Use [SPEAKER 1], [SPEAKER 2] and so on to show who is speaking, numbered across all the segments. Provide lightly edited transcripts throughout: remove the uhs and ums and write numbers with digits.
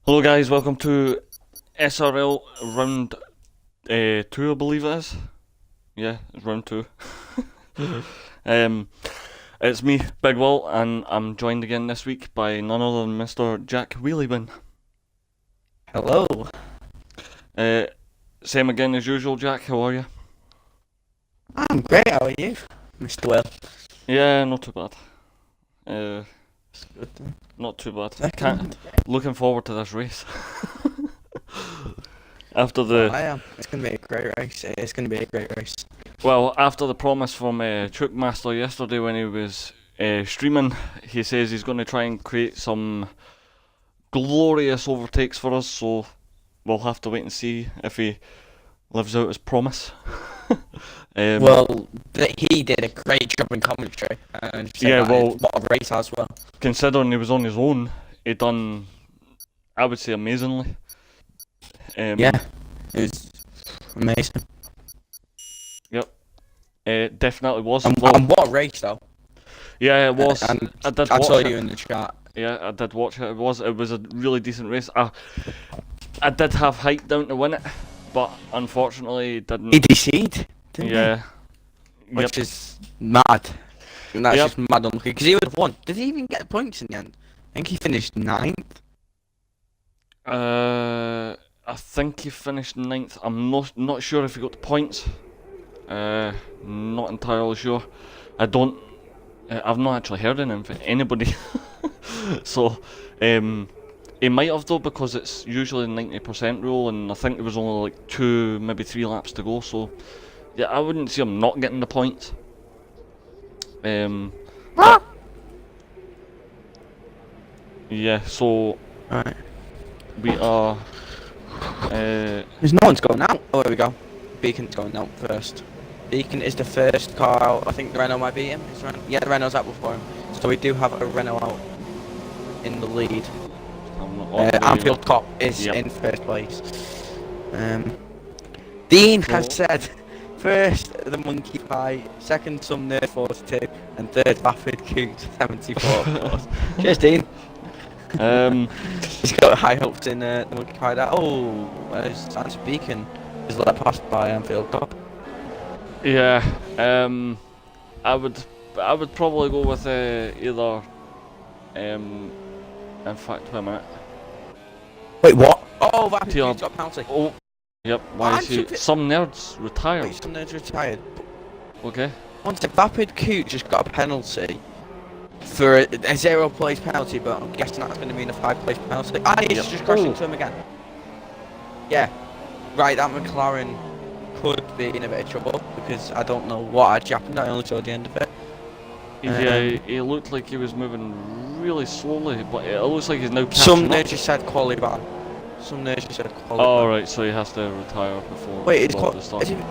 [SPEAKER 1] Hello guys, welcome to SRL round 2 I believe it is. Yeah, it's round 2. um, it's me, Big Will, and I'm joined again this week by none other than Mr. Jack Wheeliebin.
[SPEAKER 2] Hello.
[SPEAKER 1] Same again as usual, Jack, how are you?
[SPEAKER 2] I'm great. How are you, Mr. Will?
[SPEAKER 1] Yeah, not too bad.
[SPEAKER 2] It's good.
[SPEAKER 1] Not too bad.
[SPEAKER 2] Second.
[SPEAKER 1] Looking forward to this race. After
[SPEAKER 2] I am. It's gonna be a great race. It's gonna be a great race.
[SPEAKER 1] After the promise from Chookmaster yesterday when he was streaming, he says he's going to try and create some glorious overtakes for us, so we'll have to wait and see if he lives out his promise.
[SPEAKER 2] He did a great job in commentary. And
[SPEAKER 1] Yeah, well,
[SPEAKER 2] what a race as well.
[SPEAKER 1] Considering he was on his own, he done, I would say, amazingly.
[SPEAKER 2] Yeah, it was amazing.
[SPEAKER 1] It definitely was.
[SPEAKER 2] And what a race though.
[SPEAKER 1] Yeah, it was.
[SPEAKER 2] And
[SPEAKER 1] I did
[SPEAKER 2] I
[SPEAKER 1] watch
[SPEAKER 2] saw
[SPEAKER 1] it.
[SPEAKER 2] you in the chat.
[SPEAKER 1] Yeah, I did watch it. It was a really decent race. I did have hype down to win it, but unfortunately it didn't.
[SPEAKER 2] He DC'd, didn't he?
[SPEAKER 1] Yeah.
[SPEAKER 2] Which is mad. And that's
[SPEAKER 1] Yep.
[SPEAKER 2] just mad unlucky because he would have won. Did he even get points in the end? I think he finished 9th.
[SPEAKER 1] I think he finished 9th. I'm not sure if he got the points. Not entirely sure. I've not actually heard anything from anybody. So, he might have though, because it's usually the 90% rule, and I think there was only like 2, maybe 3 laps to go. So, yeah, I wouldn't see him not getting the points. But, yeah. So
[SPEAKER 2] Right.
[SPEAKER 1] we are.
[SPEAKER 2] There's no one's going out. Oh, there we go. Beacon's going out first. Beacon is the first car out. I think the Renault might beat him. Yeah, the Renault's out before him. So we do have a Renault out in the lead. Anfield Cop is in first place. Dean has said first the Monkey Pie, second some Nerd 42, and third Vapid Coot 74. Cheers, Dean. He's got high hopes in the Monkey Pie. That's Beacon is let passed by Anfield Cop.
[SPEAKER 1] Yeah, I would probably go with either. In fact, wait a minute.
[SPEAKER 2] Wait, what? Oh, Vapid
[SPEAKER 1] TR.
[SPEAKER 2] Coot's got a penalty.
[SPEAKER 1] Oh, yep. Why is he? Some nerds retired.
[SPEAKER 2] Wait, some nerds retired.
[SPEAKER 1] Okay.
[SPEAKER 2] One sec, Vapid Coot just got a penalty for a 0 place penalty, but I'm guessing that's going to mean a 5 place penalty. He's just crashed into him again. Yeah. Right, that McLaren could be in a bit of trouble because I don't know what actually happened. I only saw the end of it.
[SPEAKER 1] Yeah, he looked like he was moving really slowly, but it looks like he's now catching
[SPEAKER 2] Some
[SPEAKER 1] up.
[SPEAKER 2] nerds just said quality ban. Some nerds just said quality
[SPEAKER 1] Oh
[SPEAKER 2] ban.
[SPEAKER 1] right, so he has to retire before.
[SPEAKER 2] Wait, it's
[SPEAKER 1] the start.
[SPEAKER 2] is it?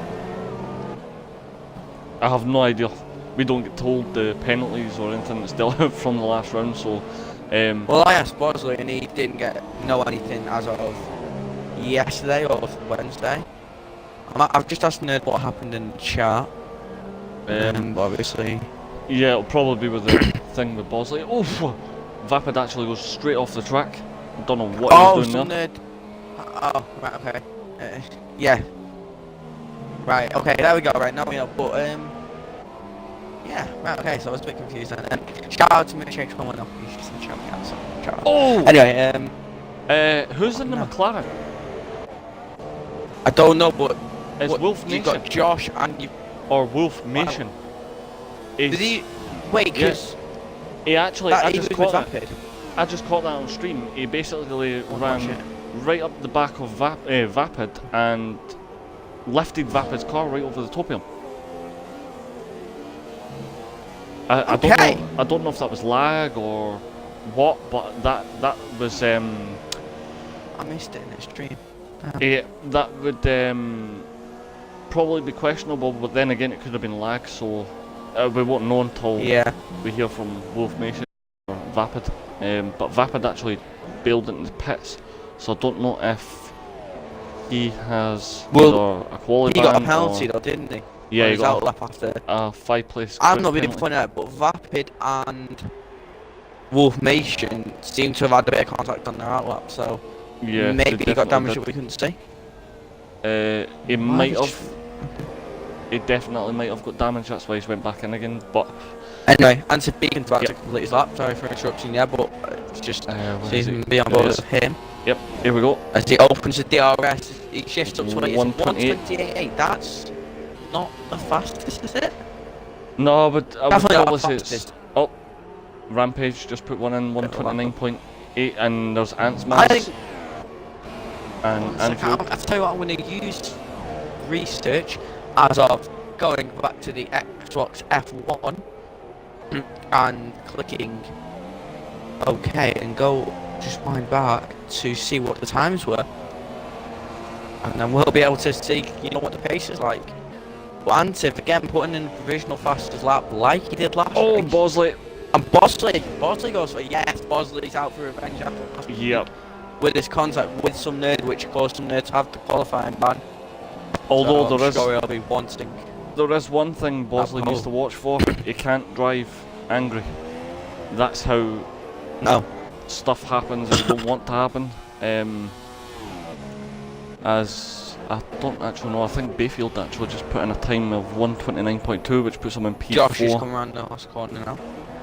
[SPEAKER 1] I have no idea. We don't get told the penalties or anything that's dealt out from the last round, so.
[SPEAKER 2] Well, I asked Bosley and he didn't know anything as of yesterday or Wednesday. I've just asked Nerd what happened in the chat. Obviously.
[SPEAKER 1] Yeah, it'll probably be with the thing with Bosley. Oh, Vapid actually goes straight off the track. Don't know what he was doing there.
[SPEAKER 2] Nerd. Oh, right, okay. Yeah. Right, okay, there we go. Right, now we know. But yeah, right, okay. So I was a bit confused then. Shout out to me, Shakes one up. He's just in the chat. So shout out.
[SPEAKER 1] Oh.
[SPEAKER 2] Anyway,
[SPEAKER 1] who's in the McLaren?
[SPEAKER 2] I don't know, but
[SPEAKER 1] It's Wolf
[SPEAKER 2] you
[SPEAKER 1] Nation
[SPEAKER 2] got Josh and you.
[SPEAKER 1] or Wolf Nation.
[SPEAKER 2] Did he? Wait, because
[SPEAKER 1] he actually. I just caught that.
[SPEAKER 2] Vapid.
[SPEAKER 1] I just caught that on stream. He basically ran right up the back of Vapid and lifted Vapid's car right over the top of him. I don't know if that was lag or what, but that was
[SPEAKER 2] I missed it in the stream.
[SPEAKER 1] that would probably be questionable, but then again it could have been lag, so we won't know until we hear from Wolf Nation or Vapid. But Vapid actually bailed into the pits, so I don't know if he has either a quality ban.
[SPEAKER 2] He got a penalty though, didn't he?
[SPEAKER 1] Yeah, he got
[SPEAKER 2] a lap after.
[SPEAKER 1] 5 place.
[SPEAKER 2] I'm not really pointing out, but Vapid and Wolf Nation seem to have had a bit of contact on their outlap, so
[SPEAKER 1] Yeah,
[SPEAKER 2] maybe he got damage
[SPEAKER 1] did.
[SPEAKER 2] that we couldn't see.
[SPEAKER 1] He might have. He definitely might have got damage. That's why he's went back in again. But
[SPEAKER 2] anyway, Anthony Beacon's about to complete his lap. Sorry for interrupting you, but it's just seeing me on board with him.
[SPEAKER 1] Yep, here we go.
[SPEAKER 2] As he opens the DRS, he shifts up to
[SPEAKER 1] 128.
[SPEAKER 2] That's not the fastest, is it?
[SPEAKER 1] No, but I would probably say it's...
[SPEAKER 2] fastest.
[SPEAKER 1] Oh, Rampage just put one in, 129.8, and there's Ant's Mass. And Anfield.
[SPEAKER 2] I'll tell you what, I'm going to use research as of going back to the Xbox F1 and clicking OK and go just wind back to see what the times were, and then we'll be able to see, you know, what the pace is like. But Antif again putting in a provisional fastest lap like he did last
[SPEAKER 1] Oh,
[SPEAKER 2] race.
[SPEAKER 1] Bosley.
[SPEAKER 2] And Bosley goes for yes. Bosley's out for revenge after last week.
[SPEAKER 1] Yep.
[SPEAKER 2] With his contact with some nerd, which caused some nerd to have the qualifying ban.
[SPEAKER 1] Although
[SPEAKER 2] so
[SPEAKER 1] there is...
[SPEAKER 2] I'll be wanting.
[SPEAKER 1] There is one thing Bosley needs to watch for. He can't drive angry. That's how stuff happens that you don't want to happen. As I don't actually know, I think Bayfield actually just put in a time of 129.2, which puts him in P4.
[SPEAKER 2] Josh is coming around the last corner now.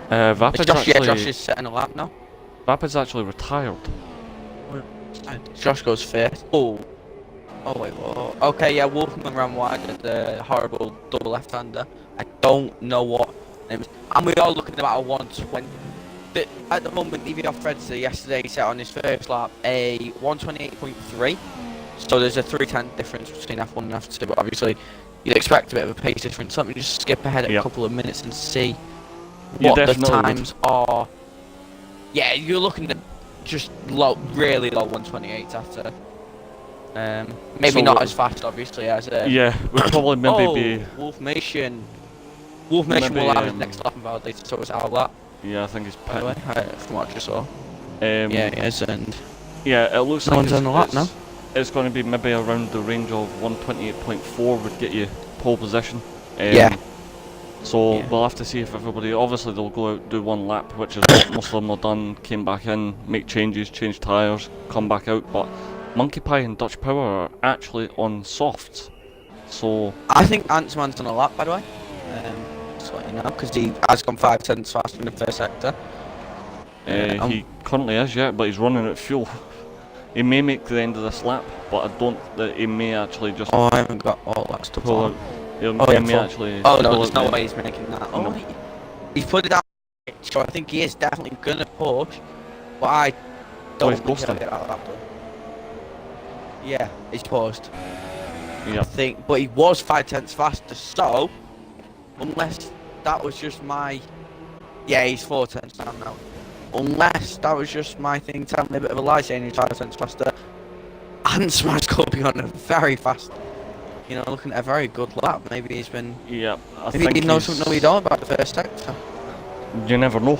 [SPEAKER 1] Josh
[SPEAKER 2] is setting a lap now.
[SPEAKER 1] Vapid's actually retired.
[SPEAKER 2] Josh goes first. Oh wait, whoa. Okay, yeah, Wolfman ran wide at the horrible double left-hander. I don't know what name is. And we're all looking at about a 120. But at the moment, EVR Fredster yesterday set on his first lap a 128.3. So there's a 3:10 difference between F1 and F2, but obviously you'd expect a bit of a pace difference. Let me just skip ahead a couple of minutes and see what the times are. Yeah, you're looking at just low, really low 128s after. Maybe so not as fast, obviously, as
[SPEAKER 1] yeah, we'll probably maybe be...
[SPEAKER 2] Wolfmation will have his next lap invalidated, so it's our lap.
[SPEAKER 1] Yeah, I think he's
[SPEAKER 2] by the way, from what I just saw.
[SPEAKER 1] Yeah,
[SPEAKER 2] he is, and...
[SPEAKER 1] Yeah, it looks
[SPEAKER 2] no
[SPEAKER 1] like
[SPEAKER 2] one's on the lap now.
[SPEAKER 1] It's going to be maybe around the range of 128.4 would get you pole position. So we'll have to see if everybody... Obviously they'll go out, do one lap, which is what most of them have done, came back in, make changes, change tyres, come back out, but Monkey Pie and Dutch Power are actually on softs. So...
[SPEAKER 2] I think Ant-Man's on a lap, by the way. Just let you know, because he has gone 5/10 faster in the first sector.
[SPEAKER 1] He currently is, yeah, but he's running out of fuel. He may make the end of this lap, but I don't... He may actually just...
[SPEAKER 2] Oh, I haven't got all that stuff on.
[SPEAKER 1] He may actually...
[SPEAKER 2] Oh no, there's no way he's making that. Oh, no. He's put it down, so I think he is definitely going to push, but I don't think he'll get out of that door. Yeah, he's paused.
[SPEAKER 1] Yeah.
[SPEAKER 2] I think, but he was 5/10 faster, so unless that was just my... Yeah, he's 4/10 down now. Unless that was just my thing telling me a bit of a lie saying he's 5/10 faster, and Smash could be on a very fast... You know, looking at a very good lap. Maybe he's been...
[SPEAKER 1] Yeah, I
[SPEAKER 2] maybe
[SPEAKER 1] think
[SPEAKER 2] he knows something we don't about the first sector.
[SPEAKER 1] You never know.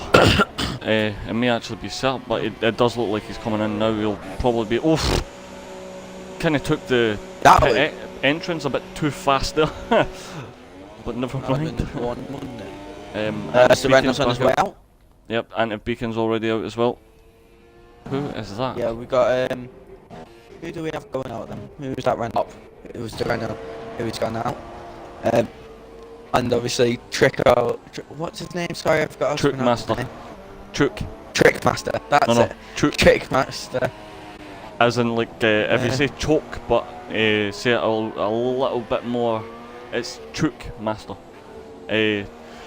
[SPEAKER 1] It may actually be set, but it does look like he's coming in now. He'll probably be... Oof! Kind of took the entrance a bit too fast there. But never mind.
[SPEAKER 2] Serena's on his way out.
[SPEAKER 1] Yep, Anti Beacon's already out as well. Who is that?
[SPEAKER 2] Yeah, we got... Who do we have going out then? Who's that ran up? It was Doreno who's gone out. And obviously Trico... what's his name? Sorry, I forgot.
[SPEAKER 1] Trickmaster.
[SPEAKER 2] Trickmaster. That's it. Trickmaster.
[SPEAKER 1] As in, like, if you say choke, but say it a little bit more, it's Trickmaster.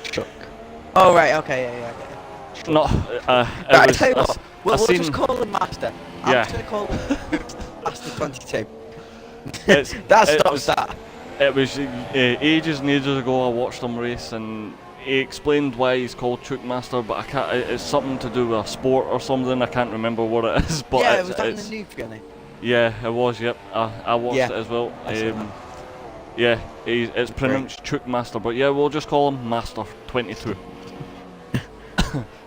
[SPEAKER 2] Choke. Oh, right, okay, yeah, okay.
[SPEAKER 1] Not,
[SPEAKER 2] right, tell you what, we'll just call him Master. I'm just going to call him Master 22. That stops that.
[SPEAKER 1] It was ages and ages ago I watched him race, and he explained why he's called Trickmaster, but I can't. It's something to do with a sport or something. I can't remember what it is. But
[SPEAKER 2] yeah, it was that in the new beginning.
[SPEAKER 1] Yeah, it was. Yep, I watched it as well. Yeah, it's pronounced Trickmaster, but yeah, we'll just call him Master 22.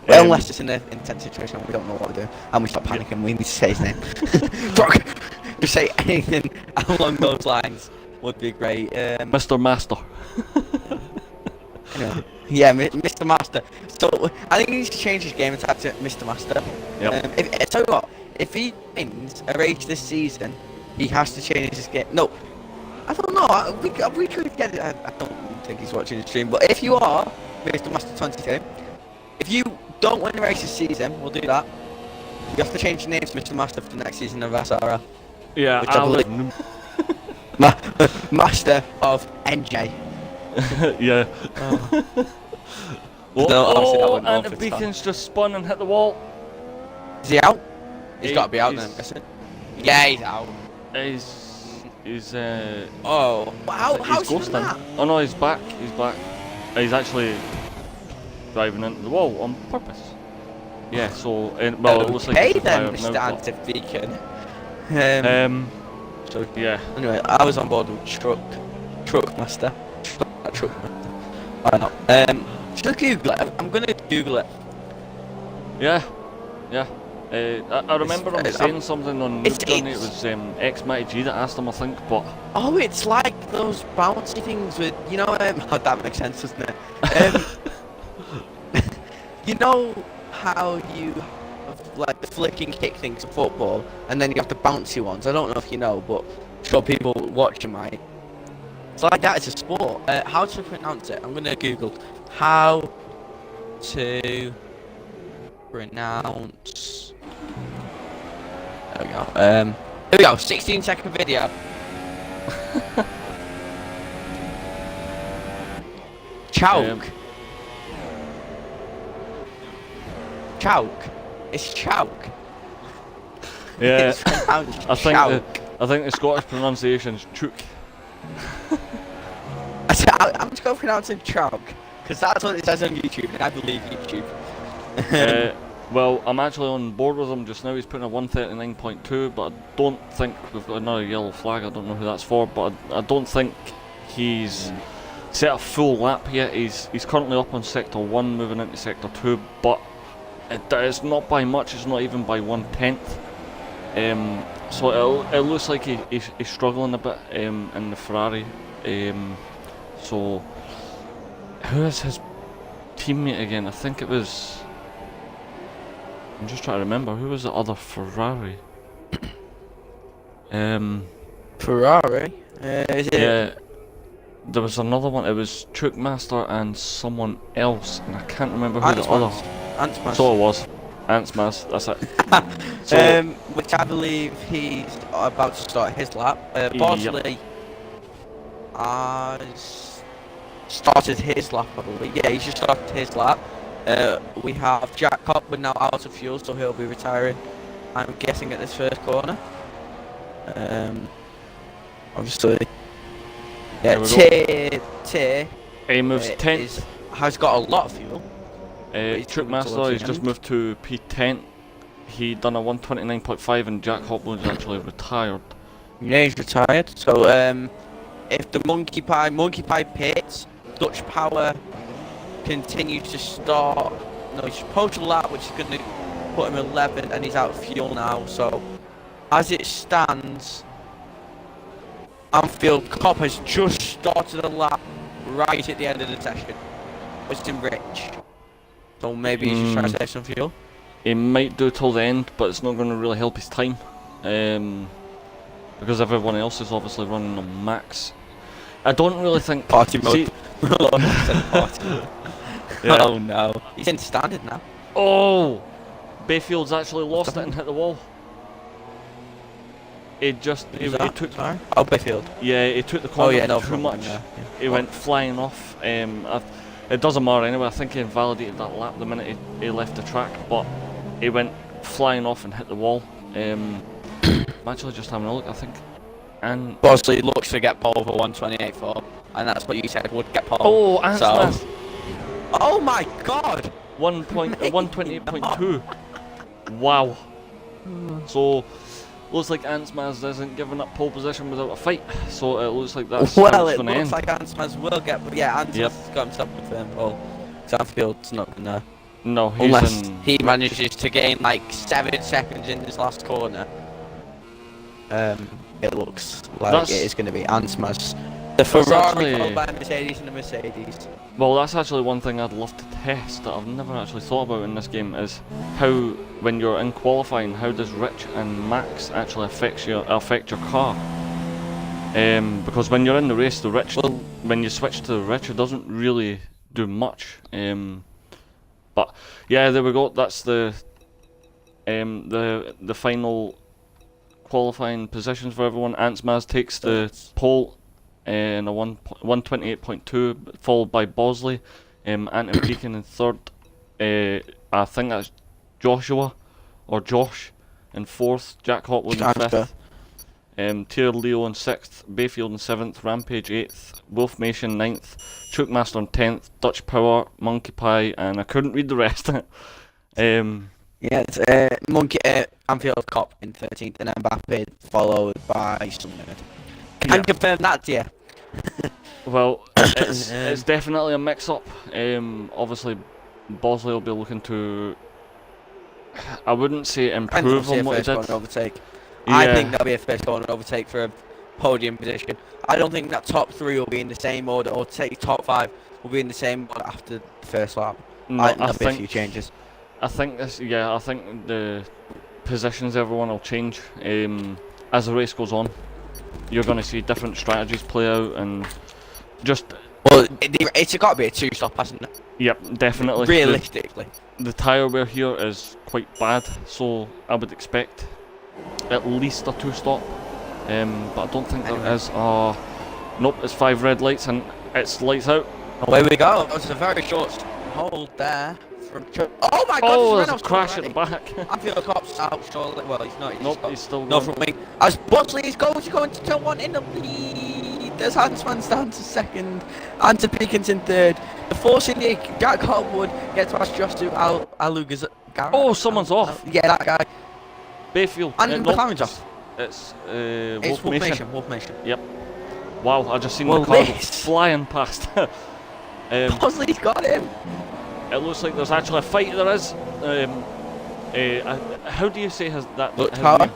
[SPEAKER 2] Well, unless it's in an intense situation and we don't know what we're doing, and we start panicking, we need to say his name. Just say anything along those lines would be great.
[SPEAKER 1] Mr. Master.
[SPEAKER 2] Anyway, yeah, Mr. Master. So I think he needs to change his game and tag to Mr. Master.
[SPEAKER 1] Yep.
[SPEAKER 2] Tell you what, if he wins a race this season, he has to change his game. No, I don't know. We could get it. I don't think he's watching the stream, but if you are, Mr. Master 22, if you don't win a race this season, we'll do that. You have to change your name to Mr. Master for the next season of SRL.
[SPEAKER 1] Yeah,
[SPEAKER 2] which I believe Master of NJ.
[SPEAKER 1] Yeah.
[SPEAKER 2] No, obviously that went off,
[SPEAKER 1] and the
[SPEAKER 2] it's
[SPEAKER 1] beacon's just spun and hit the wall.
[SPEAKER 2] Is he out? He's got to be out
[SPEAKER 1] he's-
[SPEAKER 2] then, I'm guessing. Yeah, he's out.
[SPEAKER 1] He's
[SPEAKER 2] Oh, how's he
[SPEAKER 1] ghosting.
[SPEAKER 2] done that?
[SPEAKER 1] Oh no, he's back. He's back. He's actually driving into the wall on purpose. Yeah. So well, it looks like
[SPEAKER 2] Okay
[SPEAKER 1] he's
[SPEAKER 2] then,
[SPEAKER 1] retired
[SPEAKER 2] Mr.
[SPEAKER 1] now,
[SPEAKER 2] Anti-Beacon.
[SPEAKER 1] but,
[SPEAKER 2] So
[SPEAKER 1] yeah.
[SPEAKER 2] anyway, I was on board with Truck Master. Truck Master. Why not? Should I Google it? I'm gonna Google it.
[SPEAKER 1] Yeah. Yeah. I remember him
[SPEAKER 2] It's-
[SPEAKER 1] saying something on
[SPEAKER 2] it's-
[SPEAKER 1] Noob Journey. It was X-Matty that asked him, I think, but
[SPEAKER 2] Oh, it's like those bouncy things with, you know, oh, that makes sense, doesn't it? You know how you have, like, the flicking kick things in football, and then you have the bouncy ones? I don't know if you know, but I'm sure people watching might. It's like that, it's a sport. How to pronounce it? I'm going to Google how to pronounce... There we go. Here we go, 16-second video. Chalk. Chalk. It's chalk.
[SPEAKER 1] yeah.
[SPEAKER 2] It's pronounced
[SPEAKER 1] I think
[SPEAKER 2] chalk.
[SPEAKER 1] I think the Scottish pronunciation's chook.
[SPEAKER 2] I'm just going to pronounce it chalk. Because that's what it says on YouTube, and I believe YouTube.
[SPEAKER 1] Well, I'm actually on board with him just now. He's putting a 139.2, but I don't think we've got another yellow flag. I don't know who that's for, but I don't think he's set a full lap yet. He's currently up on sector 1, moving into sector 2, but it's not by much. It's not even by 1/10. So it looks like he's struggling a bit in the Ferrari. So who is his teammate again? I think it was. I'm just trying to remember, who was the other Ferrari?
[SPEAKER 2] Ferrari? Is it?
[SPEAKER 1] Yeah, there was another one. It was Truckmaster and someone else, and I can't remember who the other.
[SPEAKER 2] Antsmas.
[SPEAKER 1] So it was Antsmas. That's it. So
[SPEAKER 2] Which I believe he's about to start his lap. Bosley has started his lap, I believe. Yeah, he's just started his lap. We have Jack Cockwood now out of fuel, so he'll be retiring, I'm guessing, at this first corner. Obviously. Yeah, T
[SPEAKER 1] he moves 10th.
[SPEAKER 2] has got a lot of fuel.
[SPEAKER 1] Truckmaster, he's just moved to P10. He done a 129.5, and Jack Hopwood's actually retired.
[SPEAKER 2] Yeah, he's retired. So, if the Monkey Pie pits, Dutch Power continues to start. No, he's supposed to lap, which is going to put him 11, and he's out of fuel now. So, as it stands, Anfield Cop has just started a lap right at the end of the session. It's in Rich. So maybe he's just trying to save some fuel.
[SPEAKER 1] He might do till the end, but it's not going to really help his time. Because everyone else is obviously running on max. I don't really think...
[SPEAKER 2] Party mode.
[SPEAKER 1] See,
[SPEAKER 2] Party.
[SPEAKER 1] yeah.
[SPEAKER 2] Oh no. He's in standard now.
[SPEAKER 1] Oh! Bayfield's actually lost it and hit the wall. He just... He took...
[SPEAKER 2] Sorry? Oh, Bayfield.
[SPEAKER 1] Yeah, he took the contact too
[SPEAKER 2] from
[SPEAKER 1] much.
[SPEAKER 2] him, yeah.
[SPEAKER 1] He went flying off. It doesn't matter anyway. I think he invalidated that lap the minute he left the track, but he went flying off and hit the wall. I'm actually just having a look, I think. And
[SPEAKER 2] Bosley looks to get pole for 128.4, and that's what you said would get pole.
[SPEAKER 1] oh, and
[SPEAKER 2] so.
[SPEAKER 1] Smith,
[SPEAKER 2] Oh my god!
[SPEAKER 1] 128.2. Wow. So looks like Antsmaz isn't giving up pole position without a fight. So it looks like that's
[SPEAKER 2] Well,
[SPEAKER 1] how it's
[SPEAKER 2] it
[SPEAKER 1] going to
[SPEAKER 2] looks
[SPEAKER 1] end.
[SPEAKER 2] like Antsmaz will get, but yeah, Antsmaz has got himself a firm pole. Anfield's not gonna.
[SPEAKER 1] No, he's
[SPEAKER 2] Unless
[SPEAKER 1] in.
[SPEAKER 2] he manages to gain like 7 seconds in this last corner. It looks like
[SPEAKER 1] That's-
[SPEAKER 2] it is going to be Antsmaz The Ferrari
[SPEAKER 1] actually,
[SPEAKER 2] followed by a Mercedes and a Mercedes.
[SPEAKER 1] well, that's actually one thing I'd love to test that I've never actually thought about in this game is how, when you're in qualifying, how does rich and max actually affect your car? Because when you're in the race, the rich, when you switch to the rich, it doesn't really do much. But yeah, there we go. That's the final qualifying positions for everyone. Antsmaz takes the pole in a 128.2, followed by Bosley. Anton Beacon in third. I think that's Joshua or Josh in fourth. Jack Hotwood in fifth. Tier Leo in 6th, Bayfield in 7th, Rampage 8th, Wolfmation 9th, Chookmaster in 10th, Dutch Power, Monkey Pie, and I couldn't read the rest.
[SPEAKER 2] Yeah, it's Monkey Anfield Cop in 13th, and Mbappe followed by some nerd. Can I confirm that to you?
[SPEAKER 1] Well, it's definitely a mix-up. Obviously, Bosley will be looking to, I wouldn't say improve on what he did.
[SPEAKER 2] Overtake.
[SPEAKER 1] Yeah.
[SPEAKER 2] I think that'll be a first corner overtake for a podium position. I don't think that top 3 will be in the same order, or take top 5 will be in the same order after the first lap.
[SPEAKER 1] No,
[SPEAKER 2] I think there'll be a few changes.
[SPEAKER 1] I think I think the positions everyone will change as the race goes on. You're going to see different strategies play out, and just
[SPEAKER 2] it's got to be a 2-stop, hasn't it?
[SPEAKER 1] Yep, definitely.
[SPEAKER 2] Realistically,
[SPEAKER 1] the tyre wear here is quite bad, so I would expect at least a 2-stop. But I don't think there is. Nope, it's 5 red lights and it's lights out.
[SPEAKER 2] Away we go. That was a very short hold there. Oh my god!
[SPEAKER 1] Oh, there's a crash at the back.
[SPEAKER 2] I feel the cop's out, surely. Well, he's not.
[SPEAKER 1] Nope, he's still
[SPEAKER 2] no
[SPEAKER 1] going.
[SPEAKER 2] from me. As Bosley's going to turn 1 in the lead. There's Hansman's down to 2nd. Anton Beacon's in 3rd. The force in the Jack Hotwood gets past Jostu Alugaz.
[SPEAKER 1] Oh, someone's off.
[SPEAKER 2] Yeah, that guy.
[SPEAKER 1] Bayfield.
[SPEAKER 2] And McLaren's off.
[SPEAKER 1] It's
[SPEAKER 2] Wolfmation.
[SPEAKER 1] Yep. Wow, I just seen the car flying past.
[SPEAKER 2] Bosley's got him.
[SPEAKER 1] It looks like there's actually a fight. There is. How do you say his name?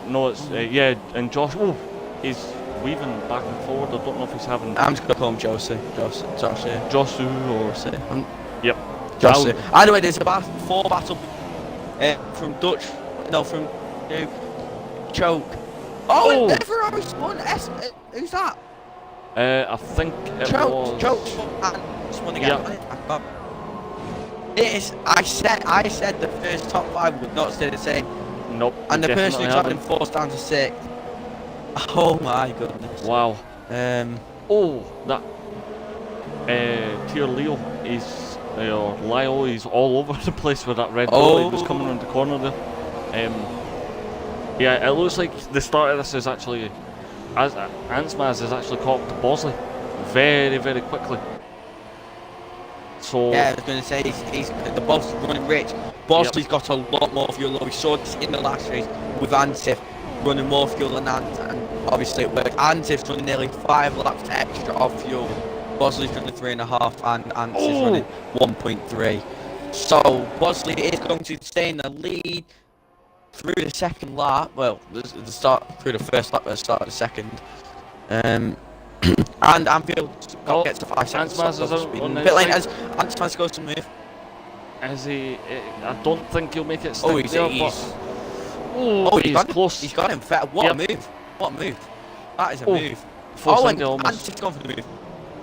[SPEAKER 1] No, it's yeah, and Josh. Oh, he's weaving back and forward. I don't know if he's having.
[SPEAKER 2] I'm just gonna call him Josu or
[SPEAKER 1] Yep.
[SPEAKER 2] Josu. Anyway, there's a 4 battle from Dutch. No, from Choke. Oh, and Ferrari's won. Who's that?
[SPEAKER 1] I think it was
[SPEAKER 2] Choke and someone again. Yep. It is. I said the first top 5 would not stay the same.
[SPEAKER 1] Nope.
[SPEAKER 2] And the person who got him forced down to 6th. Oh my goodness.
[SPEAKER 1] Wow.
[SPEAKER 2] Oh,
[SPEAKER 1] that Tier Leo is or Lyle. He's all over the place with that red dot. He was coming around the corner there. Yeah, it looks like the start of this is actually, as Antsmaz has actually caught up to Bosley very, very quickly. So
[SPEAKER 2] yeah, I was going to say he's the boss running rich. Bosley's got a lot more fuel. We saw this in the last race with Ansif running more fuel than Ant, and obviously it worked. Ansif's running nearly 5 laps extra of fuel. Bosley's running 3.5, and Ansif's running 1.3. So Bosley is going to stay in the lead through the second lap. Well, the start through the first lap, but the start of the second. And Anfield gets to 5 seconds. Bit late as Antsmaz goes to move.
[SPEAKER 1] Is he? I don't think he'll make it.
[SPEAKER 2] He's
[SPEAKER 1] close.
[SPEAKER 2] He's got him. What a move! What a move! That is a move. And Antsif's gone for the move.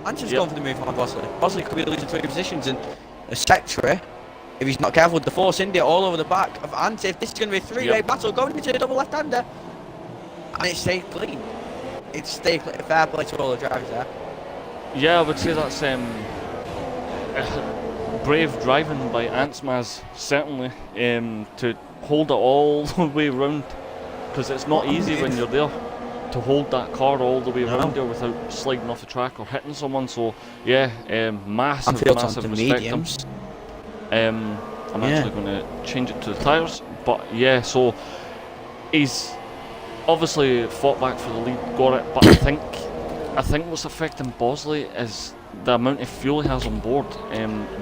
[SPEAKER 2] Antsif's gone for the move on Bosley. Bosley could be losing 3 positions in a sector if he's not careful with the Force India all over the back of Ansif. This is going to be a 3-way battle going into the double left-hander, and it stayed clean. It stayed clean. Fair play to all the drivers there.
[SPEAKER 1] Yeah, I would say that's brave driving by Antsmaz, certainly, to hold it all the way around, because it's not easy when you're there to hold that car all the way around there without sliding off the track or hitting someone. So yeah, massive respect him. I'm actually going to change it to the tyres, but yeah, so he's obviously fought back for the lead, got it, but I think what's affecting Bosley is the amount of fuel he has on board.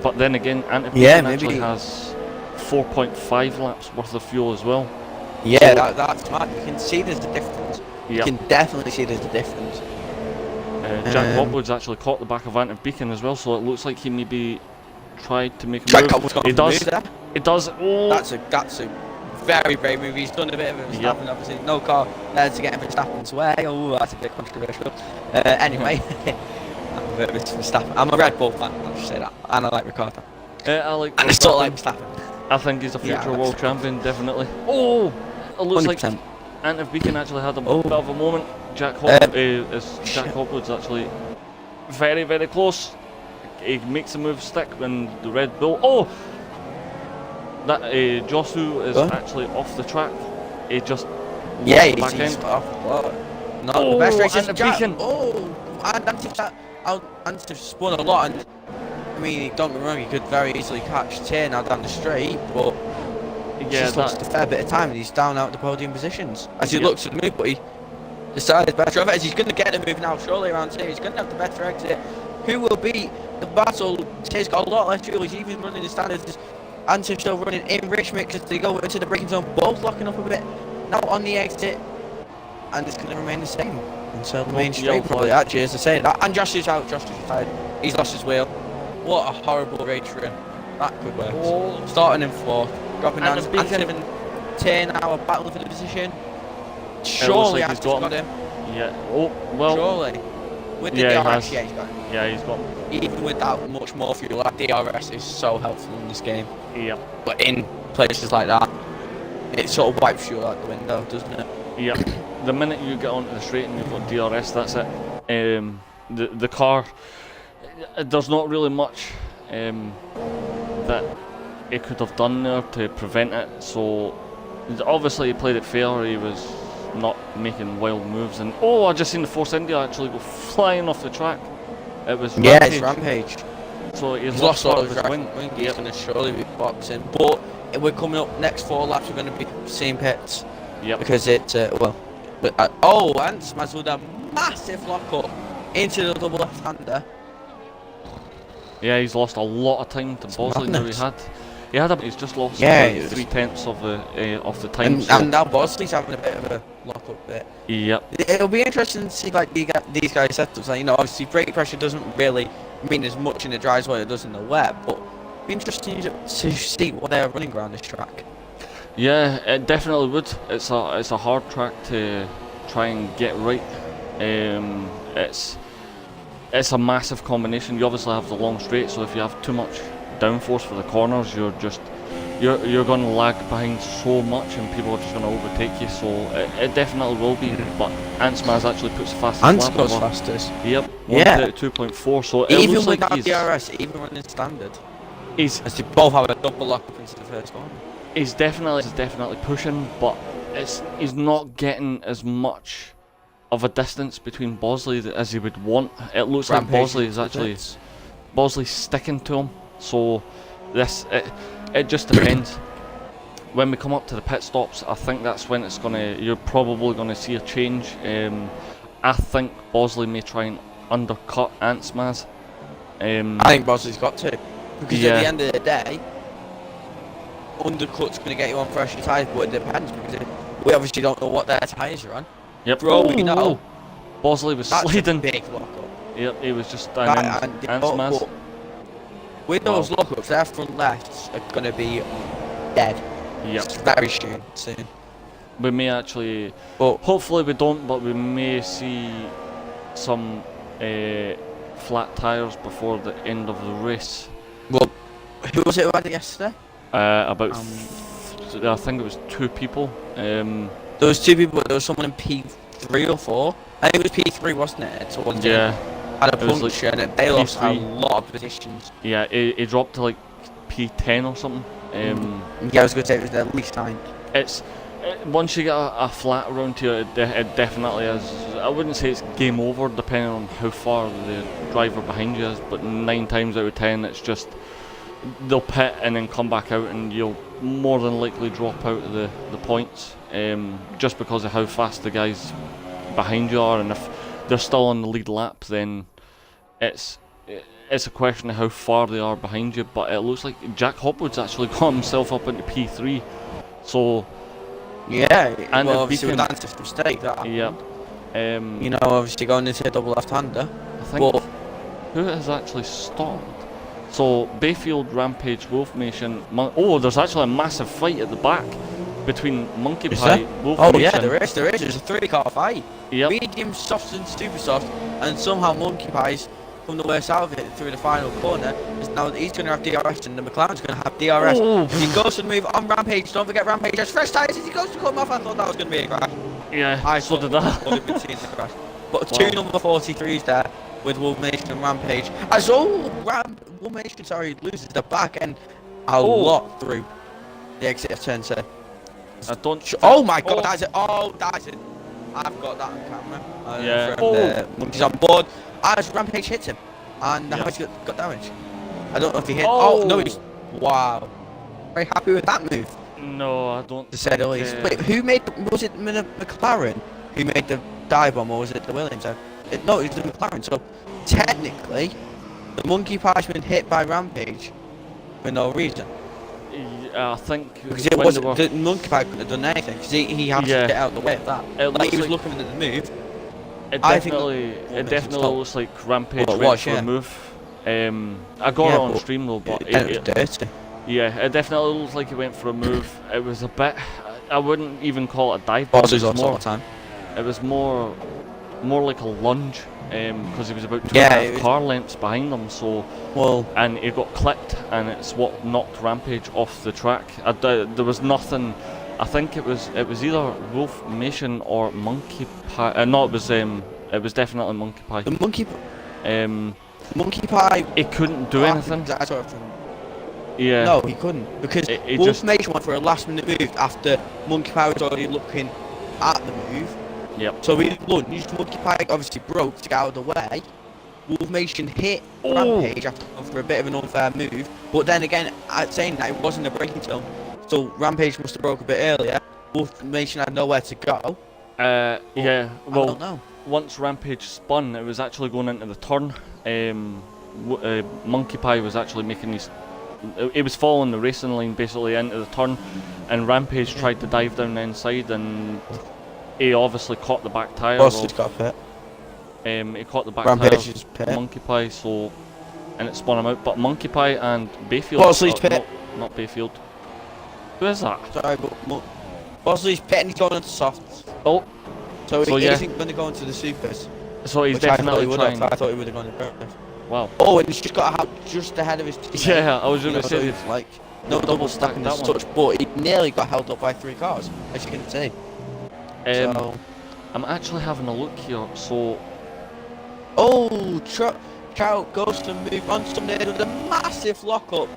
[SPEAKER 1] But then again, Antipecan actually has 4.5 laps worth of fuel as well. Yeah,
[SPEAKER 2] that's mad. You can see there's a difference. You can definitely see there's a difference.
[SPEAKER 1] Jack Hopwood's actually caught the back of Anton Beacon as well, so it looks like he maybe tried to make a
[SPEAKER 2] Jack
[SPEAKER 1] move.
[SPEAKER 2] Hopwood's got
[SPEAKER 1] He
[SPEAKER 2] a
[SPEAKER 1] does.
[SPEAKER 2] move there.
[SPEAKER 1] It does. Oh.
[SPEAKER 2] That's a very brave move. He's done a bit of a Verstappen, obviously. No car there to get in Verstappen's way. Oh, that's a bit controversial. Anyway, I'm a bit of a Verstappen. I'm a Red Bull fan, I'll just say that. And I like Ricardo.
[SPEAKER 1] I like.
[SPEAKER 2] And I still like Verstappen.
[SPEAKER 1] I think he's a future world champion, definitely. Oh, it looks
[SPEAKER 2] 100%.
[SPEAKER 1] like Anton Beacon actually had a bit of a moment. Jack Hopwood's actually very, very close. He makes a move stick when the Red Bull. Oh, that Josu is actually off the track. He just
[SPEAKER 2] he's
[SPEAKER 1] back end.
[SPEAKER 2] off. Not the best race.
[SPEAKER 1] Anton Beacon.
[SPEAKER 2] Anton spun a lot, and I mean, don't get me wrong, he could very easily catch Tay now down the straight, but he's just lost a fair bit of time, and he's down out the podium positions. As he looks to the move, but he decided better of it. He's going to get the move now, surely around here. He's going to have the better exit. Who will beat the battle? Tay's got a lot less fuel. He's even running the standards. Anton's still running in rich mix as they go into the braking zone, both locking up a bit now on the exit, and it's going to remain the same until the main straight, probably. Actually, as I say that, and Josh is out. Josh is retired. He's lost his wheel. What a horrible race run. That could work. Starting in fourth, dropping down to Anton and Tay now are battling for the position. Surely
[SPEAKER 1] like
[SPEAKER 2] Anton's got him.
[SPEAKER 1] Yeah. Oh, well.
[SPEAKER 2] Surely. With the DRS, he's got him.
[SPEAKER 1] Yeah, he's got him.
[SPEAKER 2] Even without much more fuel, that DRS is so helpful in this game.
[SPEAKER 1] Yep.
[SPEAKER 2] But in places like that, it sort of wipes you out the window, doesn't it?
[SPEAKER 1] Yep. The minute you get onto the straight and you've got DRS, that's it. The car, there's not really much that it could have done there to prevent it. So obviously he played it fair. He was not making wild moves. And oh, I just seen the Force India actually go flying off the track. It was Rampage.
[SPEAKER 2] It's Rampage.
[SPEAKER 1] So he's
[SPEAKER 2] lost all
[SPEAKER 1] of his wing.
[SPEAKER 2] He's going to surely be boxing. But we're coming up next 4 laps. We're going to be seeing pits.
[SPEAKER 1] Yep.
[SPEAKER 2] Because and Smaz with a massive lock up into the double left-hander.
[SPEAKER 1] Yeah, he's lost a lot of time to Bosley. Now he's just lost 3/10 of the time.
[SPEAKER 2] And now Bosley's having a bit of a lock-up bit.
[SPEAKER 1] Yep.
[SPEAKER 2] It'll be interesting to see like these guys' setups. Like, obviously brake pressure doesn't really mean as much in the dry as what it does in the wet, but it'll be interesting to see what they're running around this track.
[SPEAKER 1] Yeah, it definitely would. It's a hard track to try and get right. It's a massive combination. You obviously have the long straight, so if you have too much downforce for the corners, you're going to lag behind so much, and people are just going to overtake you. So it definitely will be. But Ansmaz actually puts the fastest lap.
[SPEAKER 2] Ants goes fastest.
[SPEAKER 1] Yep. 1:32.4. So it
[SPEAKER 2] even
[SPEAKER 1] looks
[SPEAKER 2] with
[SPEAKER 1] like
[SPEAKER 2] that DRS, even running standard,
[SPEAKER 1] as
[SPEAKER 2] they both have a double lock up into the first one.
[SPEAKER 1] He's definitely pushing, but he's not getting as much of a distance between Bosley as he would want. It looks like Bosley's sticking to him. So it just depends. When we come up to the pit stops, I think that's when you're probably gonna see a change. I think Bosley may try and undercut Ansmaz.
[SPEAKER 2] I think Bosley's got to, because at the end of the day, undercut's going to get you on fresher tyres, but it depends, because we obviously don't know what their tyres are on.
[SPEAKER 1] Yep.
[SPEAKER 2] We know.
[SPEAKER 1] Bosley was sliding.
[SPEAKER 2] Big lock-up.
[SPEAKER 1] Yep, he was just down in Ansmaz.
[SPEAKER 2] With those lock-ups, their front lefts are going to be dead.
[SPEAKER 1] Yep.
[SPEAKER 2] Very soon.
[SPEAKER 1] We may actually, hopefully we don't, but we may see some flat tyres before the end of the race.
[SPEAKER 2] Well, who was it who had it yesterday?
[SPEAKER 1] I think it was 2 people.
[SPEAKER 2] There was 2 people. There was someone in P3 or 4. I think it was P3, wasn't it? Someone had a puncture, and they lost a lot of positions.
[SPEAKER 1] Yeah, he dropped to like P10 or something.
[SPEAKER 2] Yeah, I was going to say it was at least 9.
[SPEAKER 1] Once you get a flat around here, it definitely is. I wouldn't say it's game over, depending on how far the driver behind you is, but 9 times out of 10, it's just they'll pit and then come back out, and you'll more than likely drop out of the points, just because of how fast the guys behind you are. And if they're still on the lead lap, then it's a question of how far they are behind you. But it looks like Jack Hopwood's actually got himself up into P3, so
[SPEAKER 2] yeah,
[SPEAKER 1] and
[SPEAKER 2] well, obviously with that mistake,
[SPEAKER 1] yep.
[SPEAKER 2] You know, obviously going into a double left-hander.
[SPEAKER 1] I think who has actually stopped? So Bayfield, Rampage, Wolfmation. Oh, there's actually a massive fight at the back between Monkey Pie, Wolfmation.
[SPEAKER 2] Oh yeah, there is. There's a 3-car fight.
[SPEAKER 1] Yep.
[SPEAKER 2] Medium, soft, and super soft, and somehow Monkey Pie's from the worst out of it through the final corner. Now he's going to have DRS, and the McLaren's going to have DRS.
[SPEAKER 1] Oh.
[SPEAKER 2] If he goes to the move on Rampage, don't forget Rampage has fresh tyres as he goes to come off. I thought that was going to be a crash.
[SPEAKER 1] Yeah, so did I.
[SPEAKER 2] Would have been seeing the crash. But two number 43s there with Wolfmation and Rampage. As Wolfmation, loses the back end a lot through the exit of turn 2.
[SPEAKER 1] I don't.
[SPEAKER 2] Oh my god, that's it. Oh, that's it. I've got that on camera.
[SPEAKER 1] Yeah.
[SPEAKER 2] From the monkeys on board. As Rampage hits him. And the house got damaged. I don't know if he hit. Oh, no, he's. Wow. Very happy with that move.
[SPEAKER 1] No, I don't.
[SPEAKER 2] To say the least. Wait, who made. Was it the McLaren who made the dive bomb, or was it the Williams? No, it was the McLaren. So, technically, the Monkey Pie's been hit by Rampage for no reason.
[SPEAKER 1] I think
[SPEAKER 2] because it wasn't the Monkey Pie couldn't have done anything because he had to get out of the way of that. Like he was looking at the move.
[SPEAKER 1] It definitely looks like Rampage went for a move. I got it on stream though, but
[SPEAKER 2] it was dirty.
[SPEAKER 1] Yeah, it definitely looks like he went for a move. It was a bit. I wouldn't even call it a dive bomb. It was more like a lunge. Because he was about 2.5 car lengths behind them, so and he got clipped, and it's what knocked Rampage off the track. There was nothing. I think it was either Wolfmation or Monkey Pie. No, it was definitely Monkey Pie.
[SPEAKER 2] The Monkey Pie.
[SPEAKER 1] He couldn't do anything. Yeah.
[SPEAKER 2] No, he couldn't because Wolfmation went for a last-minute move after Monkey Pie was already looking at the move.
[SPEAKER 1] Yep.
[SPEAKER 2] So he lunged, Monkey Pie obviously broke to get out of the way. Wolfmation hit Rampage after for a bit of an unfair move, but then again, saying that it wasn't a braking zone, so Rampage must have broke a bit earlier. Wolfmation had nowhere to go.
[SPEAKER 1] Yeah. Well,
[SPEAKER 2] I don't know.
[SPEAKER 1] Once Rampage spun, it was actually going into the turn. Monkey Pie was actually making these. He was following the racing line basically into the turn, and Rampage tried to dive down the inside and. He obviously caught the back tyre.
[SPEAKER 2] He got pit.
[SPEAKER 1] He caught the back
[SPEAKER 2] Rampage's
[SPEAKER 1] tyre of Monkey Pie, so and it spun him out. But Monkey Pie and Bayfield.
[SPEAKER 2] Bosley's pit.
[SPEAKER 1] Not Bayfield. Who is that?
[SPEAKER 2] Sorry, but Bosley's pit and he's going into softs.
[SPEAKER 1] Oh.
[SPEAKER 2] So he isn't going to go into the supers.
[SPEAKER 1] So he's definitely trying.
[SPEAKER 2] I thought he would have gone in first.
[SPEAKER 1] Wow.
[SPEAKER 2] Oh, and he's just got just ahead of his team.
[SPEAKER 1] Yeah, I was going to say
[SPEAKER 2] like no double stacking as such, but he nearly got held up by 3 cars, as you can see.
[SPEAKER 1] I'm actually having a look here, so...
[SPEAKER 2] Oh, Trout goes to move on to near with a massive lock-up.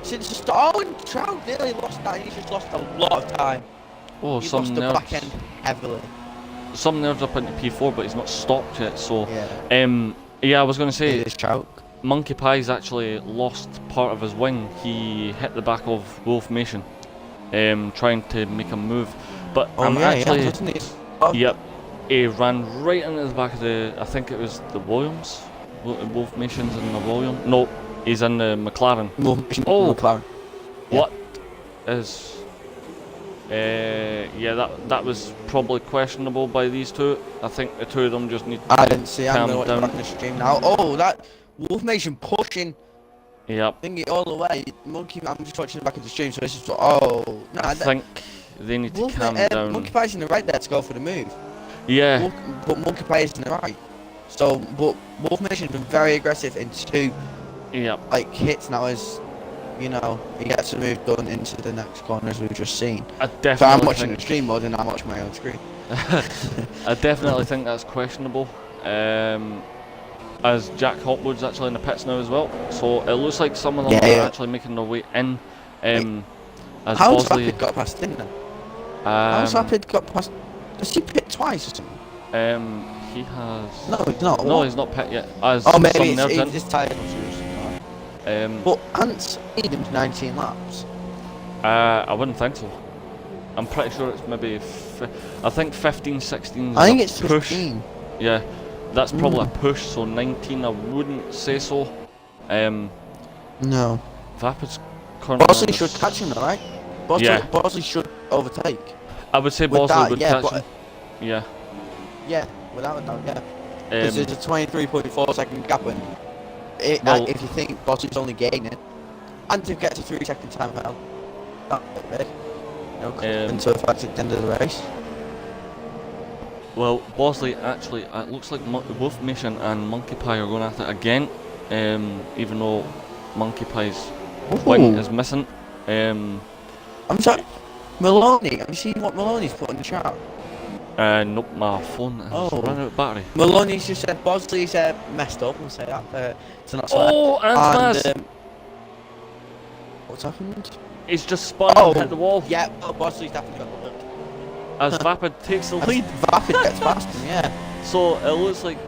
[SPEAKER 2] Since the start, and Trout nearly lost that, he's just lost a lot of time.
[SPEAKER 1] Oh,
[SPEAKER 2] he lost the back end heavily.
[SPEAKER 1] Some nerves up into P4, but he's not stopped yet, so... Yeah, I was going to say...
[SPEAKER 2] It is Trout.
[SPEAKER 1] Monkey Pie's actually lost part of his wing. He hit the back of Wolfmation, trying to make a move. But yep, he ran right into the back of the. I think it was the Williams. Wolfmation's in the Williams. No, he's in the McLaren.
[SPEAKER 2] McLaren.
[SPEAKER 1] What is? Yeah, that was probably questionable by these two. I think the two of them just need.
[SPEAKER 2] I didn't see. I'm going to watch back in the stream now. Oh, that Wolfmation pushing.
[SPEAKER 1] Yep.
[SPEAKER 2] Thingy all the way. I'm just watching the back of the stream, so this is. Oh, no.
[SPEAKER 1] I think. They need to calm down.
[SPEAKER 2] Monkey Pie's in the right there to go for the move.
[SPEAKER 1] Yeah.
[SPEAKER 2] But Monkey Pie is in the right. So, but Wolfmation's been very aggressive in 2 like hits now as, you know, he gets the move done into the next corner as we've just seen. So I'm watching the stream more than I'm watching my own screen.
[SPEAKER 1] I definitely think that's questionable. As Jack Hopwood's actually in the pits now as well. So it looks like some of them are actually making their way in.
[SPEAKER 2] How's Rapid got past in then? How's Rapid got past? Does he pit twice or something?
[SPEAKER 1] He has.
[SPEAKER 2] No, he's not.
[SPEAKER 1] No, he's not pit yet.
[SPEAKER 2] Maybe it's tired. But Ant's made him 19 laps.
[SPEAKER 1] I wouldn't think so. I'm pretty sure it's maybe. I think 15, 16.
[SPEAKER 2] I think it's 15.
[SPEAKER 1] Yeah, that's probably a push. So 19, I wouldn't say so.
[SPEAKER 2] No.
[SPEAKER 1] Rapid's.
[SPEAKER 2] Bosley should catch him, right? Bosley should overtake.
[SPEAKER 1] I would say Bosley would catch him.
[SPEAKER 2] Yeah, without a doubt, yeah. Because there's a 23.4 second gap, and if you think Bosley's only gaining, and to get to 3 second time out, that's big. You know, into the fact at the end of the race.
[SPEAKER 1] Well, Bosley actually, it looks like both Mission and Monkey Pie are going at it again, even though Monkey Pie's wing is missing.
[SPEAKER 2] I'm sorry, Maloney, have you seen what Maloney's put in the chat?
[SPEAKER 1] Nope, my phone has run out of battery.
[SPEAKER 2] Maloney's just said Bosley's messed up, we'll say that, to not select.
[SPEAKER 1] Oh, and
[SPEAKER 2] what's happened?
[SPEAKER 1] He's just spun and hit the wall.
[SPEAKER 2] Yeah, well, Bosley's definitely got the look.
[SPEAKER 1] As Vapid takes the lead.
[SPEAKER 2] Vapid gets past him, yeah.
[SPEAKER 1] So it looks like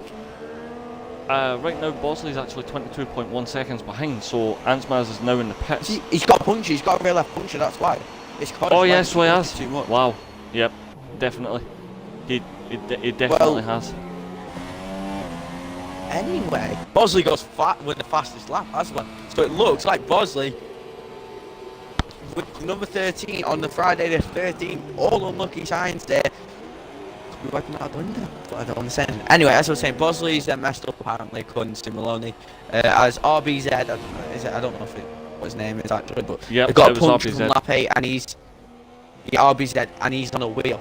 [SPEAKER 1] right now Bosley's actually 22.1 seconds behind, so Ansmaz is now in the pits.
[SPEAKER 2] See, he's got a puncher, he's got a real left puncher, that's why.
[SPEAKER 1] Oh yes, so he has. Wow, yep, definitely. He definitely has.
[SPEAKER 2] Anyway, Bosley goes flat with the fastest lap as well. So it looks like Bosley with number 13 on the Friday the 13th, all unlucky signs there. Could be wiping out the window, but I don't understand. Anyway, as I was saying, Bosley's messed up apparently, according to Maloney. As RBZ, I don't know what his name is actually, but he got a punch from lap 8 and he's RBZ and he's on a wheel.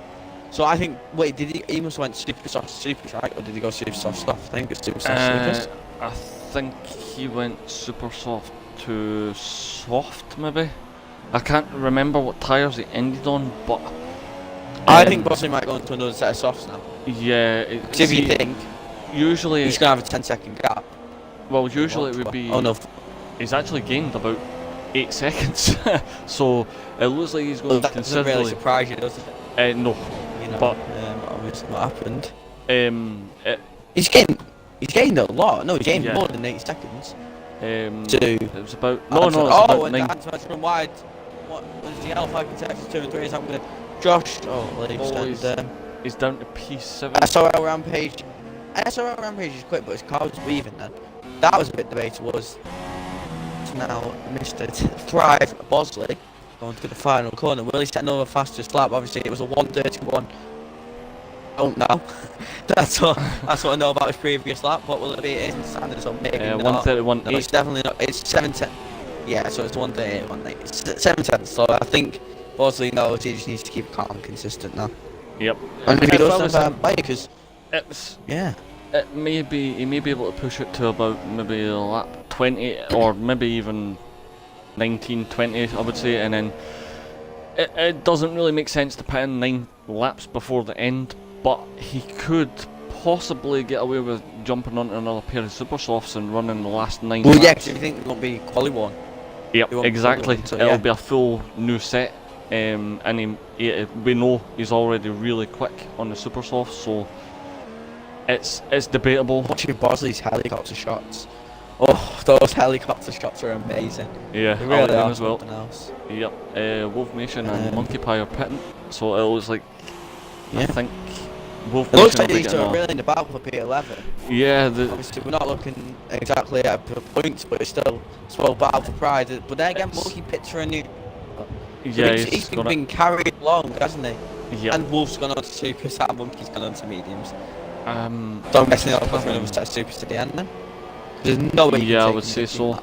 [SPEAKER 2] So I think, wait, he must have went super soft supers, right? Or did he go super soft stuff? I think it's super soft supers.
[SPEAKER 1] I think he went super soft to soft, maybe. I can't remember what tyres he ended on, but
[SPEAKER 2] I think Bosley might go into another set of softs now.
[SPEAKER 1] Yeah.
[SPEAKER 2] Because if you think,
[SPEAKER 1] usually
[SPEAKER 2] he's going to have a 10-second gap.
[SPEAKER 1] Well, usually it would be. Oh no. He's actually gained about 8 seconds, so it looks like he's going to considerably.
[SPEAKER 2] That doesn't really surprise you, does it?
[SPEAKER 1] No.
[SPEAKER 2] You know,
[SPEAKER 1] but
[SPEAKER 2] obviously what happened.
[SPEAKER 1] He's
[SPEAKER 2] gained a lot. No, he's gained more than 8 seconds.
[SPEAKER 1] It was about
[SPEAKER 2] and that's from wide. What was the L5 contestants 2 and 3? Is that with Josh?
[SPEAKER 1] He's down to P7.
[SPEAKER 2] SRL Rampage. SRL Rampage is quick, but his car was weaving then. That was a bit debatable. Was now Mr. Thrive Bosley going to the final corner. Will he set another fastest lap? Obviously, it was a 1:31. I don't know. that's what I know about his previous lap. What will it be? It isn't standard, so maybe
[SPEAKER 1] 1:31.
[SPEAKER 2] No, it's definitely not. It's 7:10. Yeah, so it's 1:38. It's 7:10. So I think Bosley knows he just needs to keep calm and consistent now.
[SPEAKER 1] Yep.
[SPEAKER 2] And if he does because
[SPEAKER 1] he may be able to push it to about maybe lap 20 or maybe even 19, 20, I would say, and then it doesn't really make sense to put in 9 laps before the end, but he could possibly get away with jumping onto another pair of super softs and running the last 9 laps.
[SPEAKER 2] Well, yeah, because you think it won't be quali one.
[SPEAKER 1] Yep, exactly. So, it'll be a full new set, and we know he's already really quick on the super softs, so it's debatable.
[SPEAKER 2] Watching Bosley's helicopter shots. Oh, those helicopter shots are amazing.
[SPEAKER 1] Yeah,
[SPEAKER 2] they really are
[SPEAKER 1] as well.
[SPEAKER 2] Else.
[SPEAKER 1] Yep, Wolf Nation and Monkey Pie are pitting, so it looks like I think Wolf Nation.
[SPEAKER 2] It looks like these two are really in the battle for P11.
[SPEAKER 1] Yeah,
[SPEAKER 2] obviously we're not looking exactly at points, but it's still battle for pride. But then again, Monkey pits for a new.
[SPEAKER 1] Yeah,
[SPEAKER 2] he's been carried along, hasn't he?
[SPEAKER 1] Yeah.
[SPEAKER 2] And Wolf's gone on to supers, and Monkey's gone on to mediums.
[SPEAKER 1] So
[SPEAKER 2] I'm guessing they'll go for another set of supers to the end then. There's no way.
[SPEAKER 1] Yeah, I would say so.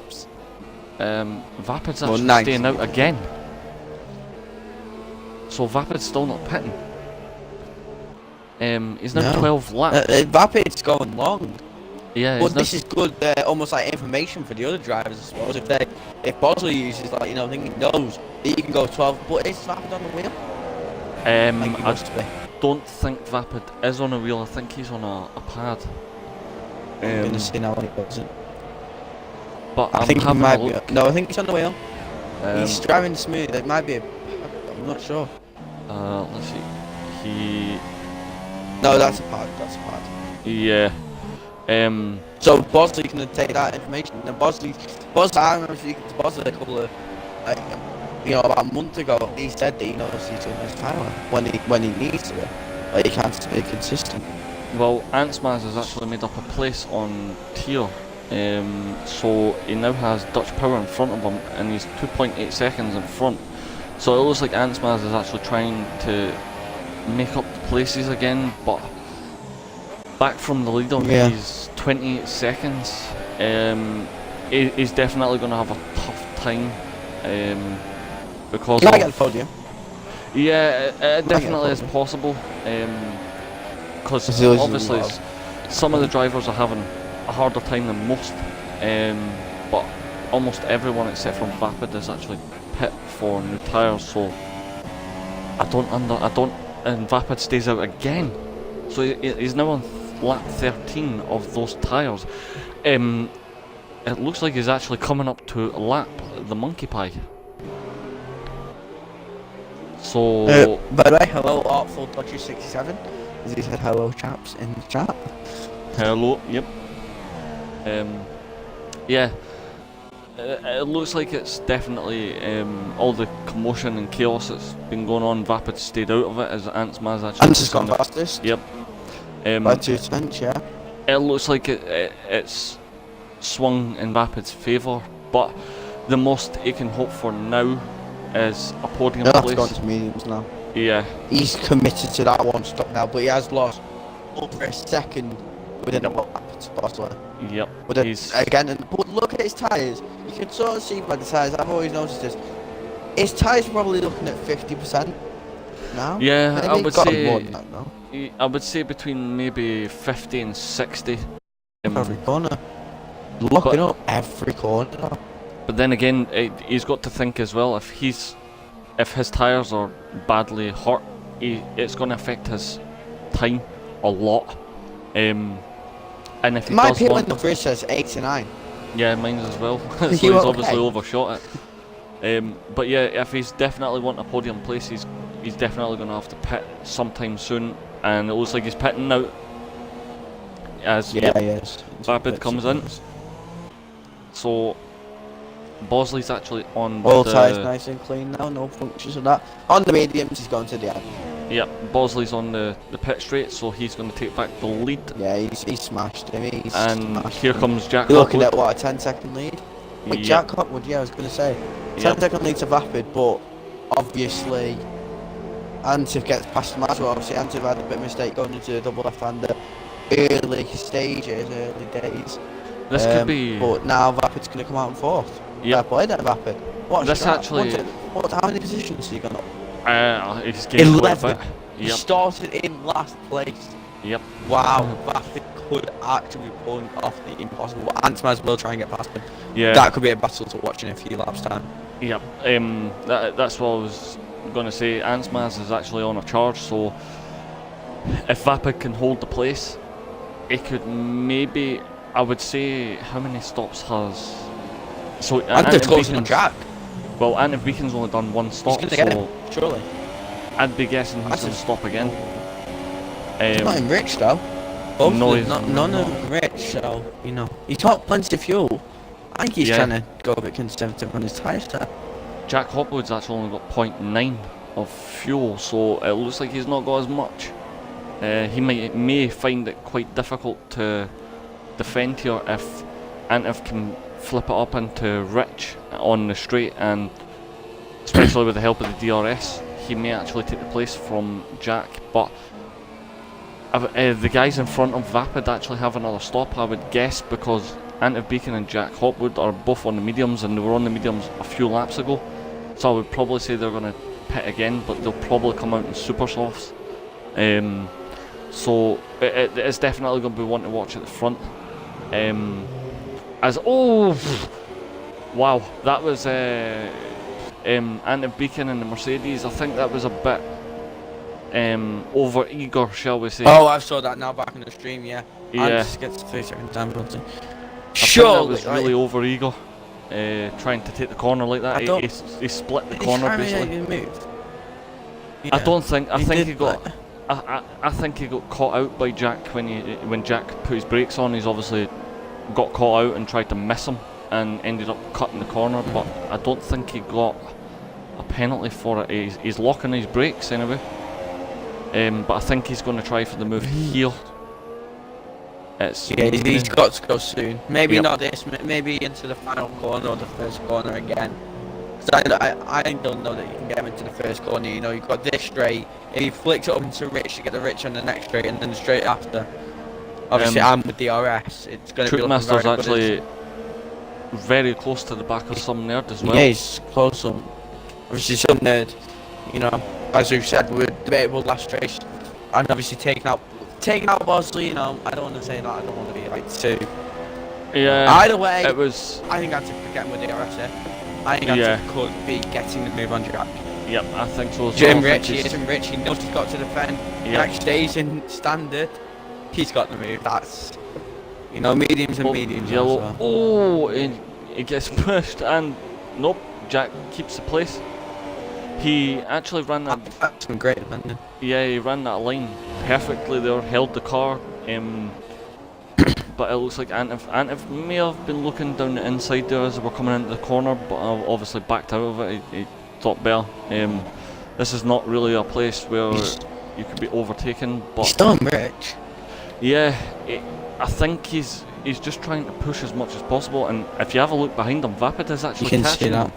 [SPEAKER 1] Vapid's actually staying out again. So Vapid's still not pitting. He's now 12 laps.
[SPEAKER 2] Vapid's going long.
[SPEAKER 1] Yeah,
[SPEAKER 2] but this is good, almost like information for the other drivers, I suppose. If Bosley uses, like, I think he knows that he can go 12, but is Vapid on the wheel?
[SPEAKER 1] I don't think Vapid is on a wheel. I think he's on a pad.
[SPEAKER 2] I'm gonna see now when he doesn't.
[SPEAKER 1] But
[SPEAKER 2] I think he might be. No, I think he's on the wheel. He's driving smooth. It might be. I'm not sure.
[SPEAKER 1] Let's see.
[SPEAKER 2] No, that's a pad.
[SPEAKER 1] Yeah.
[SPEAKER 2] So Bosley can take that information. And Bosley, I remember speaking to Bosley a couple of, about a month ago. He said that he knows he's doing his power when he needs to. Like, he can't stay consistent.
[SPEAKER 1] Well, Antsmaz has actually made up a place on tier. So he now has Dutch Power in front of him, and he's 2.8 seconds in front. So it looks like Antsmaz is actually trying to make up the places again, but back from the leader.
[SPEAKER 2] Yeah.
[SPEAKER 1] He's 28 seconds. He's definitely going to have a tough time because
[SPEAKER 2] Can I get the podium?
[SPEAKER 1] yeah, it
[SPEAKER 2] Might get
[SPEAKER 1] definitely
[SPEAKER 2] a
[SPEAKER 1] is
[SPEAKER 2] podium.
[SPEAKER 1] possible because
[SPEAKER 2] Because there was a
[SPEAKER 1] obviously
[SPEAKER 2] lot
[SPEAKER 1] some of the drivers are having a harder time than most, but almost everyone except from Vapid is actually pit for new tyres. So and Vapid stays out again. So he's now on lap 13 of those tyres. It looks like he's actually coming up to lap the monkey pie. So
[SPEAKER 2] by the way, hello, Artful Dodger 67. As he said, hello, chaps in the chat.
[SPEAKER 1] hello, yep. Yeah. It looks like it's definitely all the commotion and chaos that's been going on. Vapid stayed out of it as Ants Maz actually.
[SPEAKER 2] Ants has gone fastest.
[SPEAKER 1] Yep.
[SPEAKER 2] By 2 tenths, yeah.
[SPEAKER 1] It looks like it's swung in Vapid's favour, but the most he can hope for now is a podium
[SPEAKER 2] He'll have
[SPEAKER 1] place.
[SPEAKER 2] to go into mediums now.
[SPEAKER 1] Yeah.
[SPEAKER 2] He's committed to that one stop now, but he has lost over a second within a lap to Bosler.
[SPEAKER 1] Yep.
[SPEAKER 2] But but look at his tyres. You can sort of see by the tyres, I've always noticed this. His tyres are probably looking at 50% now.
[SPEAKER 1] Yeah,
[SPEAKER 2] Maybe
[SPEAKER 1] I would
[SPEAKER 2] got
[SPEAKER 1] say
[SPEAKER 2] more than that now.
[SPEAKER 1] I would say between maybe 50 and 60.
[SPEAKER 2] Every corner. Locking up every corner now.
[SPEAKER 1] But then again, he's got to think as well. If his tyres are badly hurt, it's going to affect his time a lot. And if he
[SPEAKER 2] My
[SPEAKER 1] does
[SPEAKER 2] P1
[SPEAKER 1] want,
[SPEAKER 2] number says 89.
[SPEAKER 1] yeah, mine as well. So he's
[SPEAKER 2] You
[SPEAKER 1] obviously
[SPEAKER 2] okay?
[SPEAKER 1] overshot it. But yeah, if he's definitely wanting a podium place, he's definitely going to have to pit sometime soon. And it looks like he's pitting now. As
[SPEAKER 2] Yeah, yes.
[SPEAKER 1] Vapid comes in. So Bosley's actually on
[SPEAKER 2] All
[SPEAKER 1] the
[SPEAKER 2] tyres nice and clean now, no punctures and that. On the mediums, he's gone to the end.
[SPEAKER 1] Yep, Bosley's on the pit straight, so he's going to take back the lead.
[SPEAKER 2] Yeah, he's smashed him. He's
[SPEAKER 1] And
[SPEAKER 2] smashed
[SPEAKER 1] here
[SPEAKER 2] him.
[SPEAKER 1] comes Jack
[SPEAKER 2] You're looking
[SPEAKER 1] Hopwood.
[SPEAKER 2] at what, a 10-second lead? Wait,
[SPEAKER 1] Yep.
[SPEAKER 2] Jack Hopwood, yeah, I was going to say. 10-second lead to Vapid, but obviously Antiv gets past him as well. Obviously Antiv had a bit of mistake going into the double left-hander early stages, early days.
[SPEAKER 1] This could be.
[SPEAKER 2] But now Vapid's going to come out in fourth.
[SPEAKER 1] Yep.
[SPEAKER 2] Fair play there, Vapid. What
[SPEAKER 1] This actually-
[SPEAKER 2] how many positions has he gone up?
[SPEAKER 1] He's gained quite a
[SPEAKER 2] 11.
[SPEAKER 1] bit.
[SPEAKER 2] He
[SPEAKER 1] Yep.
[SPEAKER 2] started in last place.
[SPEAKER 1] Yep.
[SPEAKER 2] Wow, Vapid could actually be pulling off the impossible. Antmaz will try and get past him.
[SPEAKER 1] Yeah.
[SPEAKER 2] That could be a battle to watch in a few laps' time.
[SPEAKER 1] Yep. That's what I was going to say. Ansmaz is actually on a charge, so if Vapid can hold the place, he could maybe. I would say how many stops has. So
[SPEAKER 2] Ant's closing on
[SPEAKER 1] Beacon's-
[SPEAKER 2] Jack.
[SPEAKER 1] Well, Antiv Beacon's only done one
[SPEAKER 2] He's
[SPEAKER 1] stop,
[SPEAKER 2] going to get
[SPEAKER 1] so
[SPEAKER 2] him, surely.
[SPEAKER 1] I'd be guessing he's
[SPEAKER 2] That's
[SPEAKER 1] going to
[SPEAKER 2] a-
[SPEAKER 1] stop again.
[SPEAKER 2] He's not in Rich though. Both
[SPEAKER 1] No,
[SPEAKER 2] of
[SPEAKER 1] he's
[SPEAKER 2] them, none of them Rich, so, you know. He's got plenty of fuel. I think he's
[SPEAKER 1] Yeah.
[SPEAKER 2] trying to go a bit conservative on his tyres there.
[SPEAKER 1] Jack Hopwood's actually only got 0.9 of fuel, so it looks like he's not got as much. He may find it quite difficult to defend here if Antiv can flip it up into Rich on the straight, and especially with the help of the DRS, he may actually take the place from Jack. But the guys in front of Vapid actually have another stop, I would guess, because Antiv Beacon and Jack Hopwood are both on the mediums, and they were on the mediums a few laps ago. So I would probably say they're going to pit again, but they'll probably come out in super softs. So it's definitely going to be one to watch at the front. Wow, that was Antiv Beacon and the Mercedes. I think that was a bit over eager, shall we say?
[SPEAKER 2] Oh, I saw that now back in the stream, yeah.
[SPEAKER 1] Yeah.
[SPEAKER 2] And just gets the 30-second time penalty.
[SPEAKER 1] I think that
[SPEAKER 2] Surely,
[SPEAKER 1] was really over eager, trying to take the corner like that.
[SPEAKER 2] I don't-
[SPEAKER 1] He split the corner basically.
[SPEAKER 2] Moved.
[SPEAKER 1] I don't think. I think
[SPEAKER 2] did
[SPEAKER 1] he got.
[SPEAKER 2] that.
[SPEAKER 1] I think he got caught out by Jack when Jack put his brakes on. He's obviously got caught out and tried to miss him and ended up cutting the corner. But I don't think he got a penalty for it. He's locking his brakes anyway. But I think he's going to try for the move here.
[SPEAKER 2] Yeah, he's got to go soon. Maybe
[SPEAKER 1] Yep.
[SPEAKER 2] not this, maybe into the final corner or the first corner again. Because I don't know that you can get him into the first corner. You know, you've got this straight. If he flicks it up into Rich, you get the Rich on the next straight, and then the straight after. Obviously, I'm with the RS. It's going to be looking very
[SPEAKER 1] Truckmaster's
[SPEAKER 2] good.
[SPEAKER 1] actually very close to the back of some nerd as well.
[SPEAKER 2] Yeah, he's close. Obviously, some nerd. You know, as we've said, we were debatable last race, and obviously taking out Bosley. You know, I don't want to say that. I don't want to be like too.
[SPEAKER 1] Yeah.
[SPEAKER 2] Either way,
[SPEAKER 1] it was.
[SPEAKER 2] I think that's getting with the RS here. I think that's could be getting the move on track.
[SPEAKER 1] Yep, I think so as
[SPEAKER 2] Jim
[SPEAKER 1] well.
[SPEAKER 2] Ritchie isn't Rich. He knows he's got to defend.
[SPEAKER 1] Yep.
[SPEAKER 2] Jack stays in standard. He's got the move. That's, you know, mediums and mediums.
[SPEAKER 1] Yellow.
[SPEAKER 2] Also.
[SPEAKER 1] Oh, it gets pushed and nope. Jack keeps the place. He actually ran that.
[SPEAKER 2] That's been great defending.
[SPEAKER 1] Yeah, he ran that line perfectly there. Held the car. But it looks like Antiv may have been looking down the inside there as they were coming into the corner, but obviously backed out of it. He thought better. This is not really a place where you could be overtaken, but
[SPEAKER 2] He's still Rich.
[SPEAKER 1] yeah, I think he's just trying to push as much as possible. And if you have a look behind him, Vapid is actually
[SPEAKER 2] You can see
[SPEAKER 1] catching
[SPEAKER 2] that.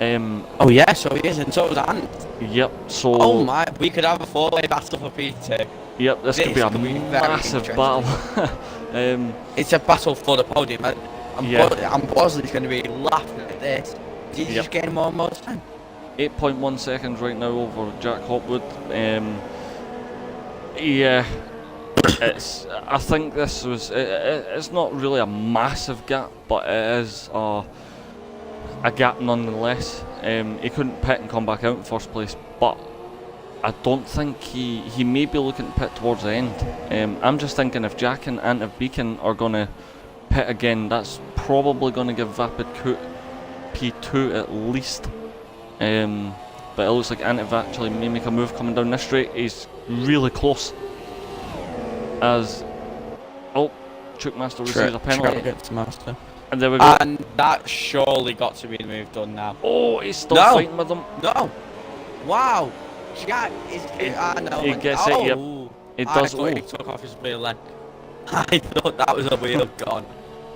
[SPEAKER 1] him.
[SPEAKER 2] Oh yeah, so he is, and so is Ant.
[SPEAKER 1] Yep. So.
[SPEAKER 2] Oh my, we could have a 4-way battle for P2.
[SPEAKER 1] Yep. This could be a
[SPEAKER 2] very
[SPEAKER 1] massive battle.
[SPEAKER 2] It's a battle for the podium. And Bosley's going to be laughing at this. He's just getting more and more time.
[SPEAKER 1] 8.1 seconds right now over Jack Hopwood. Yeah, I think this was. It's not really a massive gap, but it is a gap nonetheless. He couldn't pit and come back out in first place, but I don't think he may be looking to pit towards the end. I'm just thinking if Jack and Antiv Beacon are going to pit again, that's probably going to give Vapid Coot P2 at least. But it looks like Antiv actually may make a move coming down this straight. He's really close. As Chuckmaster receives a penalty.
[SPEAKER 2] Master.
[SPEAKER 1] And there we go.
[SPEAKER 2] And that surely got to be the move done now.
[SPEAKER 1] Oh, he's still fighting with him.
[SPEAKER 2] No. Wow. Jack is.
[SPEAKER 1] He gets it. Yep. It does.
[SPEAKER 2] He took off his wheel then. I thought that was a wheel gone,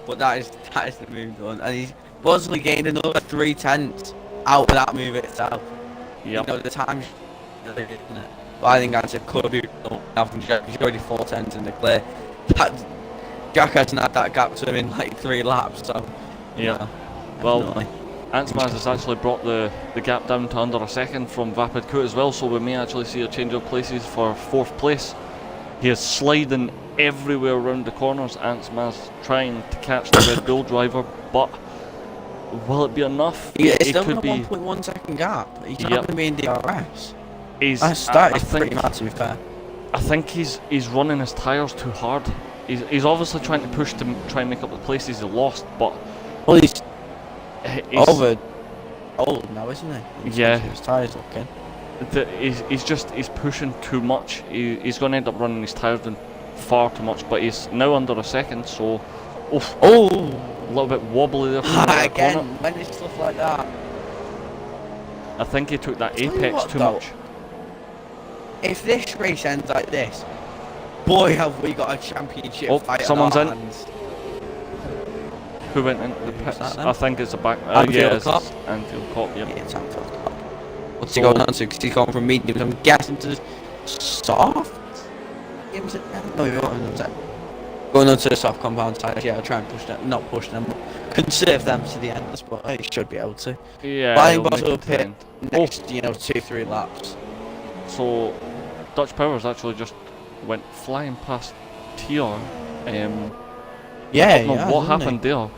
[SPEAKER 2] but that is the move done, and he's Bosley gained another 3/10 out of that move itself.
[SPEAKER 1] Yep.
[SPEAKER 2] You know the time, isn't it? But I think that's a could be enough from Jack. He's already 4/10 in the clear. Jack hasn't had that gap to him in like 3 laps, so.
[SPEAKER 1] Yeah. Well. Antsmaz has actually brought the gap down to under a second from Vapid Coot as well, so we may actually see a change of places for 4th place. He is sliding everywhere around the corners, Antsmaz trying to catch the Red Bull driver, but will it be enough?
[SPEAKER 2] It's still a 1.1 second gap. He's not going to be in DRS. That is pretty mad, to be fair.
[SPEAKER 1] I think he's running his tyres too hard. He's obviously trying to push to try and make up the places he lost, but...
[SPEAKER 2] Well, he's over old now, isn't he?
[SPEAKER 1] Yeah.
[SPEAKER 2] His tyres looking.
[SPEAKER 1] He's pushing too much. He's going to end up running his tyres down far too much, but he's now under a second, so a little bit wobbly there.
[SPEAKER 2] Again, when it's stuff like that.
[SPEAKER 1] I think he took that apex too much.
[SPEAKER 2] If this race ends like this, boy, have we got a championship fight.
[SPEAKER 1] Someone's
[SPEAKER 2] in.
[SPEAKER 1] Who went into the pits?
[SPEAKER 2] I
[SPEAKER 1] think it's a back.
[SPEAKER 2] Anfield Cup.
[SPEAKER 1] Anfield Cup, yep.
[SPEAKER 2] Yeah, it's Anfield Cup. What's he going on to? Because he's going from mediums, I'm guessing, to soft? Going on to the soft compound side, yeah, I'll try and push them, not push them, but conserve them to the end, but he should be able to.
[SPEAKER 1] Yeah,
[SPEAKER 2] but I think Boss will pit next, 2-3 laps.
[SPEAKER 1] So, Dutch Powers actually just went flying past Tier. What happened there?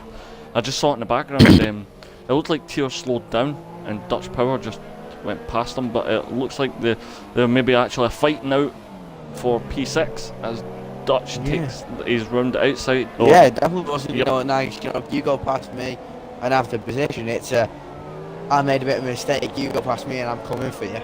[SPEAKER 1] I just saw it in the background. It looked like Tier slowed down and Dutch Power just went past them, but it looks like they're maybe actually a fight now for P6 as Dutch takes his round outside.
[SPEAKER 2] Yeah, definitely wasn't nice. If you go past me and have the position, it's I made a bit of a mistake. You go past me and I'm coming for you.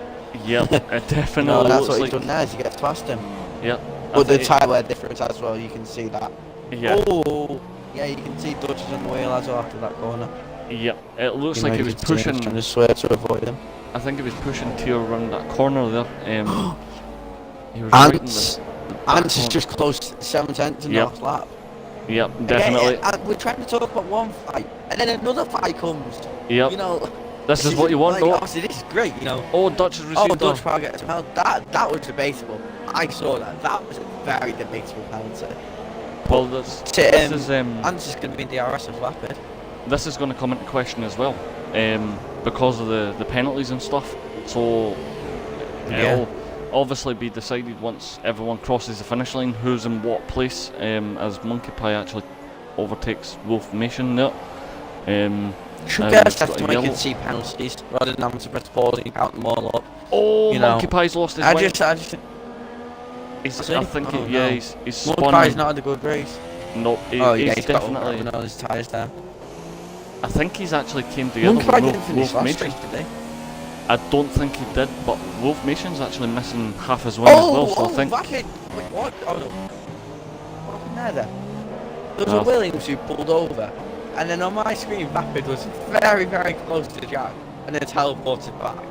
[SPEAKER 1] Yep, it definitely.
[SPEAKER 2] That's what he's done there. Is he gets past him.
[SPEAKER 1] Yep.
[SPEAKER 2] But the tyre wear difference as well. You can see that.
[SPEAKER 1] Yeah.
[SPEAKER 2] Oh, yeah. You can see Dutch is on the wheel as well after that corner.
[SPEAKER 1] Yep. It looks like he was pushing.
[SPEAKER 2] Trying to swear to avoid him.
[SPEAKER 1] I think he was pushing Tier around that corner there. He was
[SPEAKER 2] Ants is just close to 7/10 in the last lap.
[SPEAKER 1] Yep, definitely.
[SPEAKER 2] We're trying to talk about one fight, and then another fight comes.
[SPEAKER 1] Yep. This is what you want, though.
[SPEAKER 2] Obviously, this is great,
[SPEAKER 1] Oh, Dutch has received
[SPEAKER 2] Dutch Power gets held. That was debatable. I saw that. That was a very debatable penalty.
[SPEAKER 1] Well, this is
[SPEAKER 2] and it's going to be DRS of Rapid.
[SPEAKER 1] this is going to come into question as well, because of the penalties and stuff. So it'll obviously be decided once everyone crosses the finish line who's in what place, as Monkey Pie actually overtakes Wolf Nation there.
[SPEAKER 2] Should get a system where you can see penalties rather than having to press pause and count them all up.
[SPEAKER 1] Oh, Monkey Pie's lost his wing. I think he's spun.
[SPEAKER 2] Monkey Pie's not had a good race.
[SPEAKER 1] No, he's definitely
[SPEAKER 2] got his tyres there.
[SPEAKER 1] I think he's actually came together
[SPEAKER 2] Monkey Pie
[SPEAKER 1] with
[SPEAKER 2] didn't finish
[SPEAKER 1] Wolf
[SPEAKER 2] last
[SPEAKER 1] Nation.
[SPEAKER 2] race, did he?
[SPEAKER 1] I don't think he did, but Wolf Nation's actually missing half his wing as well, so I think...
[SPEAKER 2] Rapid! Wait, what? Oh no. What happened there then? There was a Williams who pulled over, and then on my screen Rapid was very, very close to Jack, and then teleported back.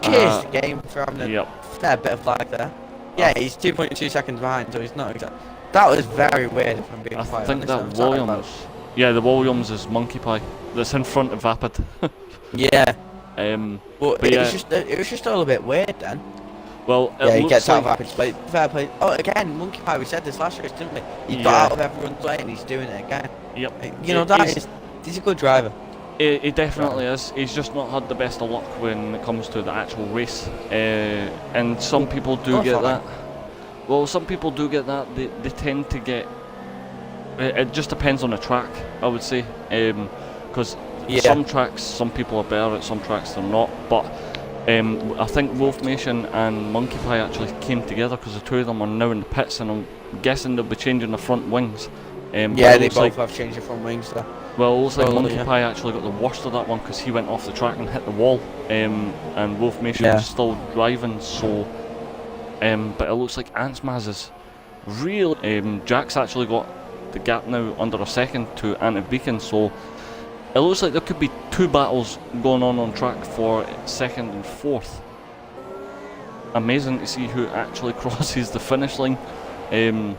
[SPEAKER 2] Cheers the game for having a fair bit of lag there. Yeah, he's 2.2 seconds behind, so he's not exact. That was very weird if I'm being quite honest.
[SPEAKER 1] I think that Williams... Yeah, the Williams is Monkey Pie. That's in front of Rapid.
[SPEAKER 2] Yeah.
[SPEAKER 1] But
[SPEAKER 2] it was just all a bit weird then.
[SPEAKER 1] Well,
[SPEAKER 2] he gets out of Rapid's play. Fair play. Oh, again, Monkey Pie. We said this last race, didn't we? He got out of everyone's way and he's doing it again.
[SPEAKER 1] Yep.
[SPEAKER 2] You know he's a good driver.
[SPEAKER 1] He definitely is. He's just not had the best of luck when it comes to the actual race, and some people do get that. Well, some people do get that. They tend to get. It just depends on the track, I would say, because some tracks, some people are better at, some tracks they're not. But I think Wolf Nation and Monkey Pie actually came together because the two of them are now in the pits, and I'm guessing they'll be changing the front wings.
[SPEAKER 2] They both have changed the front wings there.
[SPEAKER 1] Well, it looks like Monkey Pie actually got the worst of that one because he went off the track and hit the wall, and Wolf Nation is still driving. So, but it looks like Ansmaz is really. Jack's actually got the gap now under a second to Anti-Beacon, so it looks like there could be two battles going on track for second and fourth. Amazing to see who actually crosses the finish line, in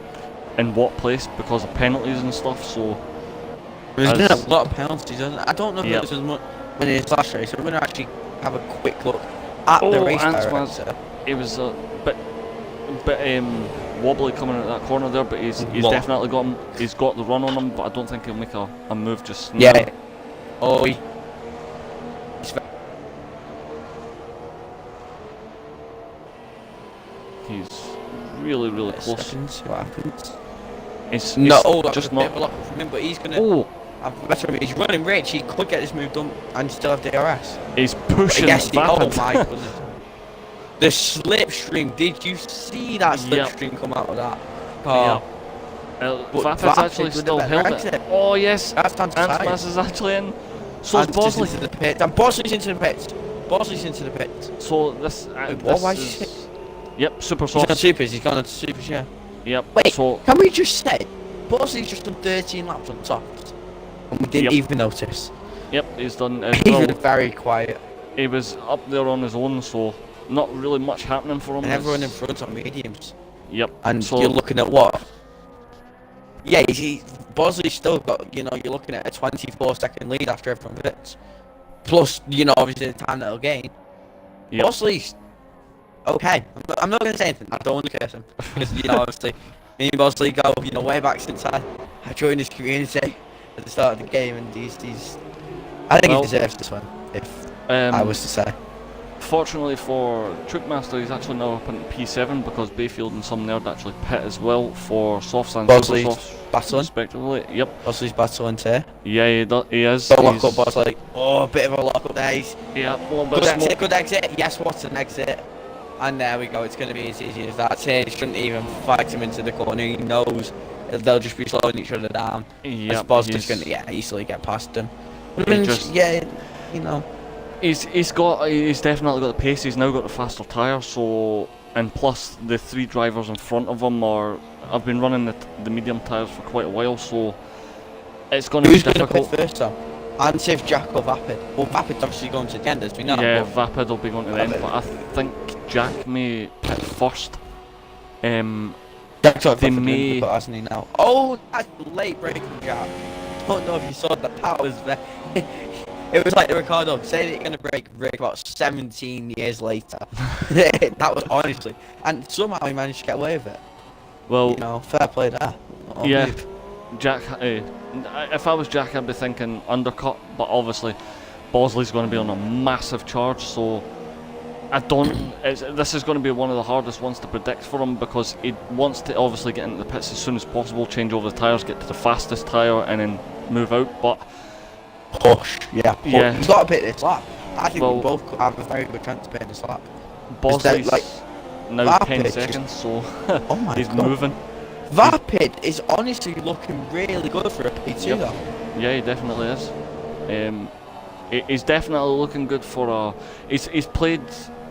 [SPEAKER 1] what place because of penalties and stuff. So
[SPEAKER 2] there's been a lot of penalties, isn't it? I don't know if it was as much when it's last race, so we're going to actually have a quick look at the race director.
[SPEAKER 1] It was a bit wobbly coming out of that corner there, but he's definitely got him. He's got the run on him, but I don't think he'll make a move just now.
[SPEAKER 2] Yeah. Oh,
[SPEAKER 1] he's really close.
[SPEAKER 2] Seconds, what happens?
[SPEAKER 1] It's
[SPEAKER 2] just not. From him, but he's gonna. He's running rich. He could get this move done and still have DRS.
[SPEAKER 1] He's pushing.
[SPEAKER 2] Oh my goodness. The slipstream. Did you see that slipstream come out of that car?
[SPEAKER 1] Vapid's actually still held it. Oh yes, Ansmas is actually in. So is Bosley.
[SPEAKER 2] Into the pit. And Bosley's into the pits. Bosley's into the pits.
[SPEAKER 1] So this.
[SPEAKER 2] Why is he?
[SPEAKER 1] Yep, super soft.
[SPEAKER 2] He's on supers. He's gone on supers. Yeah.
[SPEAKER 1] Yep.
[SPEAKER 2] Wait.
[SPEAKER 1] So
[SPEAKER 2] can we just say Bosley's just done 13 laps on top, and we didn't even notice.
[SPEAKER 1] Yep, he's done.
[SPEAKER 2] He was very quiet.
[SPEAKER 1] He was up there on his own, so not really much happening for him.
[SPEAKER 2] And everyone in front on mediums.
[SPEAKER 1] Yep.
[SPEAKER 2] And so you're looking at what? Yeah, Bosley's still got, you're looking at a 24-second lead after everyone pits. Plus, obviously the time that'll gain. Yep. Bosley's okay. I'm not going to say anything. I don't want to curse him. Because, obviously, me and Bosley go, way back since I joined this community at the start of the game, and I think he deserves this one, if I was to say.
[SPEAKER 1] Fortunately for Truckmaster, he's actually now up in P7 because Bayfield and some nerd actually pit as well for softs and
[SPEAKER 2] Bosley's
[SPEAKER 1] battling respectively. Yep.
[SPEAKER 2] Bosley's battling too.
[SPEAKER 1] Yeah, he is.
[SPEAKER 2] Don't lock up Bosley. Oh, a bit of a lock up there. Good exit. Yes, what's an exit? And there we go. It's going to be as easy as that. He shouldn't even fight him into the corner. He knows they'll just be slowing each other down.
[SPEAKER 1] Yeah.
[SPEAKER 2] Bosley's going to easily get past him.
[SPEAKER 1] He's definitely got the pace. He's now got the faster tyre. So, and plus the three drivers in front of him have been running the medium tyres for quite a while. So it's going to be difficult.
[SPEAKER 2] Who's going to pit first though? And if Jack or Vapid? Well, Vapid's obviously going to the end, as we know.
[SPEAKER 1] Yeah, Vapid will be going to the end, but I think Jack may pit first.
[SPEAKER 2] Jack's they may. Hasn't he now? Oh, that's late breaking Jack. I don't know if you saw that. That was It was like the Ricardo said it's gonna break about 17 years later. That was honestly, and somehow he managed to get away with it.
[SPEAKER 1] Well,
[SPEAKER 2] You know, fair play there.
[SPEAKER 1] yeah,
[SPEAKER 2] Move.
[SPEAKER 1] Jack. If I was Jack, I'd be thinking undercut, but obviously, Bosley's going to be on a massive charge, so I don't. This is going to be one of the hardest ones to predict for him because he wants to obviously get into the pits as soon as possible, change over the tyres, get to the fastest tyre, and then move out. But
[SPEAKER 2] Push, yeah.
[SPEAKER 1] Yeah.
[SPEAKER 2] He's got a bit this lap. I think
[SPEAKER 1] Well,
[SPEAKER 2] we both could have a very good chance of being this lap.
[SPEAKER 1] Bosley's
[SPEAKER 2] like,
[SPEAKER 1] now 10
[SPEAKER 2] Vapid
[SPEAKER 1] seconds, so
[SPEAKER 2] Oh my
[SPEAKER 1] he's
[SPEAKER 2] God.
[SPEAKER 1] moving.
[SPEAKER 2] Vapid is honestly looking really good for a P2
[SPEAKER 1] Yep.
[SPEAKER 2] though.
[SPEAKER 1] Yeah, he definitely is. He's definitely looking good for a. He's played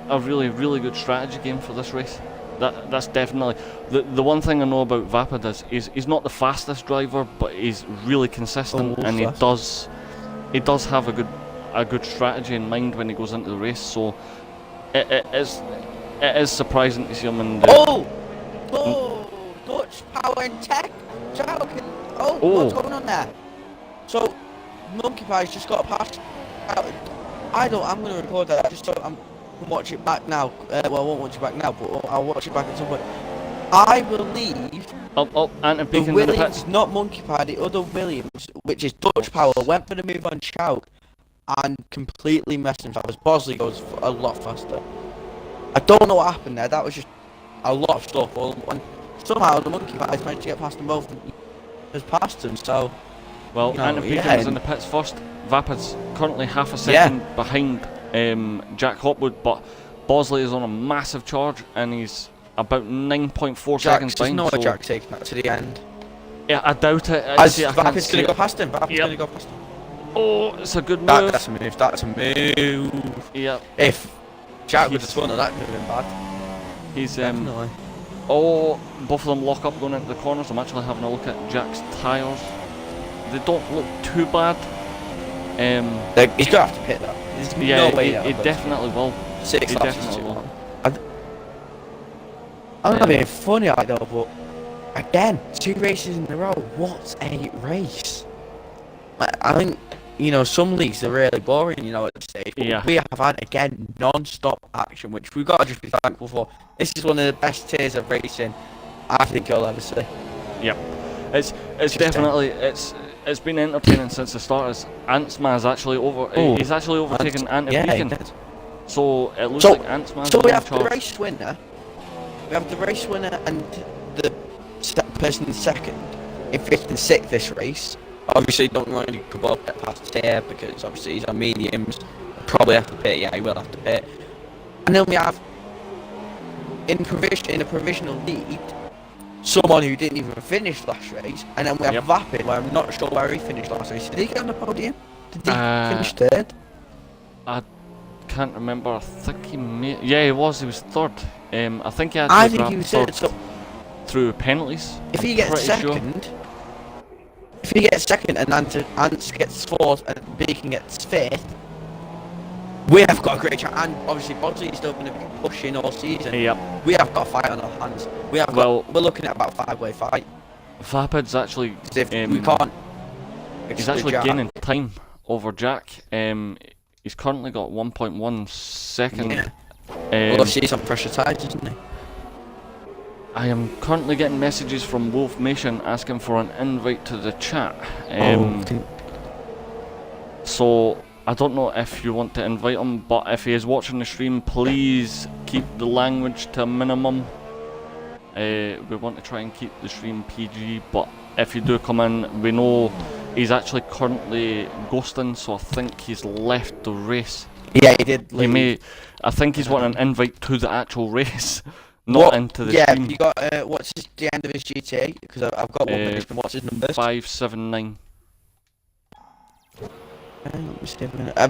[SPEAKER 1] a really good strategy game for this race. That's definitely the one thing I know about Vapid is he's not the fastest driver, but he's really consistent, and he does have a good strategy in mind when he goes into the race. So it is surprising to see him in the.
[SPEAKER 2] Dutch power and tech.
[SPEAKER 1] Oh.
[SPEAKER 2] What's going on there? So, Monkey Pie's just got a pass. I'm going to record that just so I can watch it back now. Well, I won't watch it back now, but I'll watch it back at some point. I believe
[SPEAKER 1] Anton
[SPEAKER 2] the
[SPEAKER 1] Beacon in the
[SPEAKER 2] Williams,
[SPEAKER 1] pits.
[SPEAKER 2] not Monkey Pie, the other Williams, which is Dutch power, went for the move on Chow and completely messed himself as Bosley goes a lot faster. I don't know what happened there. That was just a lot of stuff. And somehow the Monkey Pie's managed to get past them both and has passed them. So,
[SPEAKER 1] Well,
[SPEAKER 2] you know,
[SPEAKER 1] Anton Beacon is in the pits first. Vapid's currently half a second behind Jack Hopwood, but Bosley is on a massive charge and he's about 9.4 seconds behind.
[SPEAKER 2] No,
[SPEAKER 1] so
[SPEAKER 2] Jack's taking that to the end.
[SPEAKER 1] yeah, I doubt it.
[SPEAKER 2] As
[SPEAKER 1] I can't
[SPEAKER 2] Vapid's
[SPEAKER 1] see
[SPEAKER 2] going to
[SPEAKER 1] it.
[SPEAKER 2] go past him. Vapid's going to go past him.
[SPEAKER 1] Oh, it's a good move.
[SPEAKER 2] That's a move. That's a move.
[SPEAKER 1] Yeah,
[SPEAKER 2] If Jack would have spun it, that could have been bad.
[SPEAKER 1] he's
[SPEAKER 2] Definitely.
[SPEAKER 1] Oh, both of them lock up going into the corners. I'm actually having a look at Jack's tyres. They don't look too bad.
[SPEAKER 2] He's going to have to pit that. There's
[SPEAKER 1] Yeah,
[SPEAKER 2] no way
[SPEAKER 1] he definitely will.
[SPEAKER 2] 6
[SPEAKER 1] he
[SPEAKER 2] laps is
[SPEAKER 1] definitely
[SPEAKER 2] too
[SPEAKER 1] will.
[SPEAKER 2] long. I'm not being funny like that, but again, 2 races in a row. What a race! I think, you know, some leagues are really boring, you know, at this stage. But
[SPEAKER 1] Yeah.
[SPEAKER 2] we have had, again, non-stop action, which we've got to just be thankful for. This is one of the best tiers of racing I think you'll ever see.
[SPEAKER 1] Yep, it's definitely it's been entertaining since the start. As Antsma's actually he's actually overtaken Anton Beacon. So it looks like Antsma's
[SPEAKER 2] So we
[SPEAKER 1] in
[SPEAKER 2] have the
[SPEAKER 1] charge.
[SPEAKER 2] race winner. We have the race winner and the person in second in 5th and 6th this race. Obviously, don't really could both get past here because obviously he's on mediums. Probably have to pit. Yeah, he will have to pit. And then we have in a provisional lead someone who didn't even finish last race, and then we have Vapid, where I'm not sure where he finished last race. Did he get on the podium? Did he finish 3rd?
[SPEAKER 1] I can't remember. I think he made. Yeah, he was 3rd. I think he had.
[SPEAKER 2] I think he was 3rd. So
[SPEAKER 1] through penalties.
[SPEAKER 2] if he gets second, if he gets second and Ants gets 4th and Beacon gets 5th, we have got a great chance. And obviously Bosley is still going to be pushing all season.
[SPEAKER 1] Yep.
[SPEAKER 2] We have got a fight on our hands. We have we're looking at about a 5-way fight.
[SPEAKER 1] Vapid's actually.
[SPEAKER 2] If we can't.
[SPEAKER 1] He's actually gaining time over Jack. He's currently got 1.1 second.
[SPEAKER 2] Yeah. Well, he's on pressure tyres, isn't he?
[SPEAKER 1] I am currently getting messages from Wolf Nation asking for an invite to the chat. So I don't know if you want to invite him, but if he is watching the stream, please keep the language to a minimum. We want to try and keep the stream PG, but if you do come in, we know he's actually currently ghosting, so I think he's left the race.
[SPEAKER 2] Yeah, he did.
[SPEAKER 1] I think he's wanting an invite to the actual race, not into the stream.
[SPEAKER 2] Yeah, you got what's the end of his GTA? Because I've got one prediction. What's his number?
[SPEAKER 1] 579.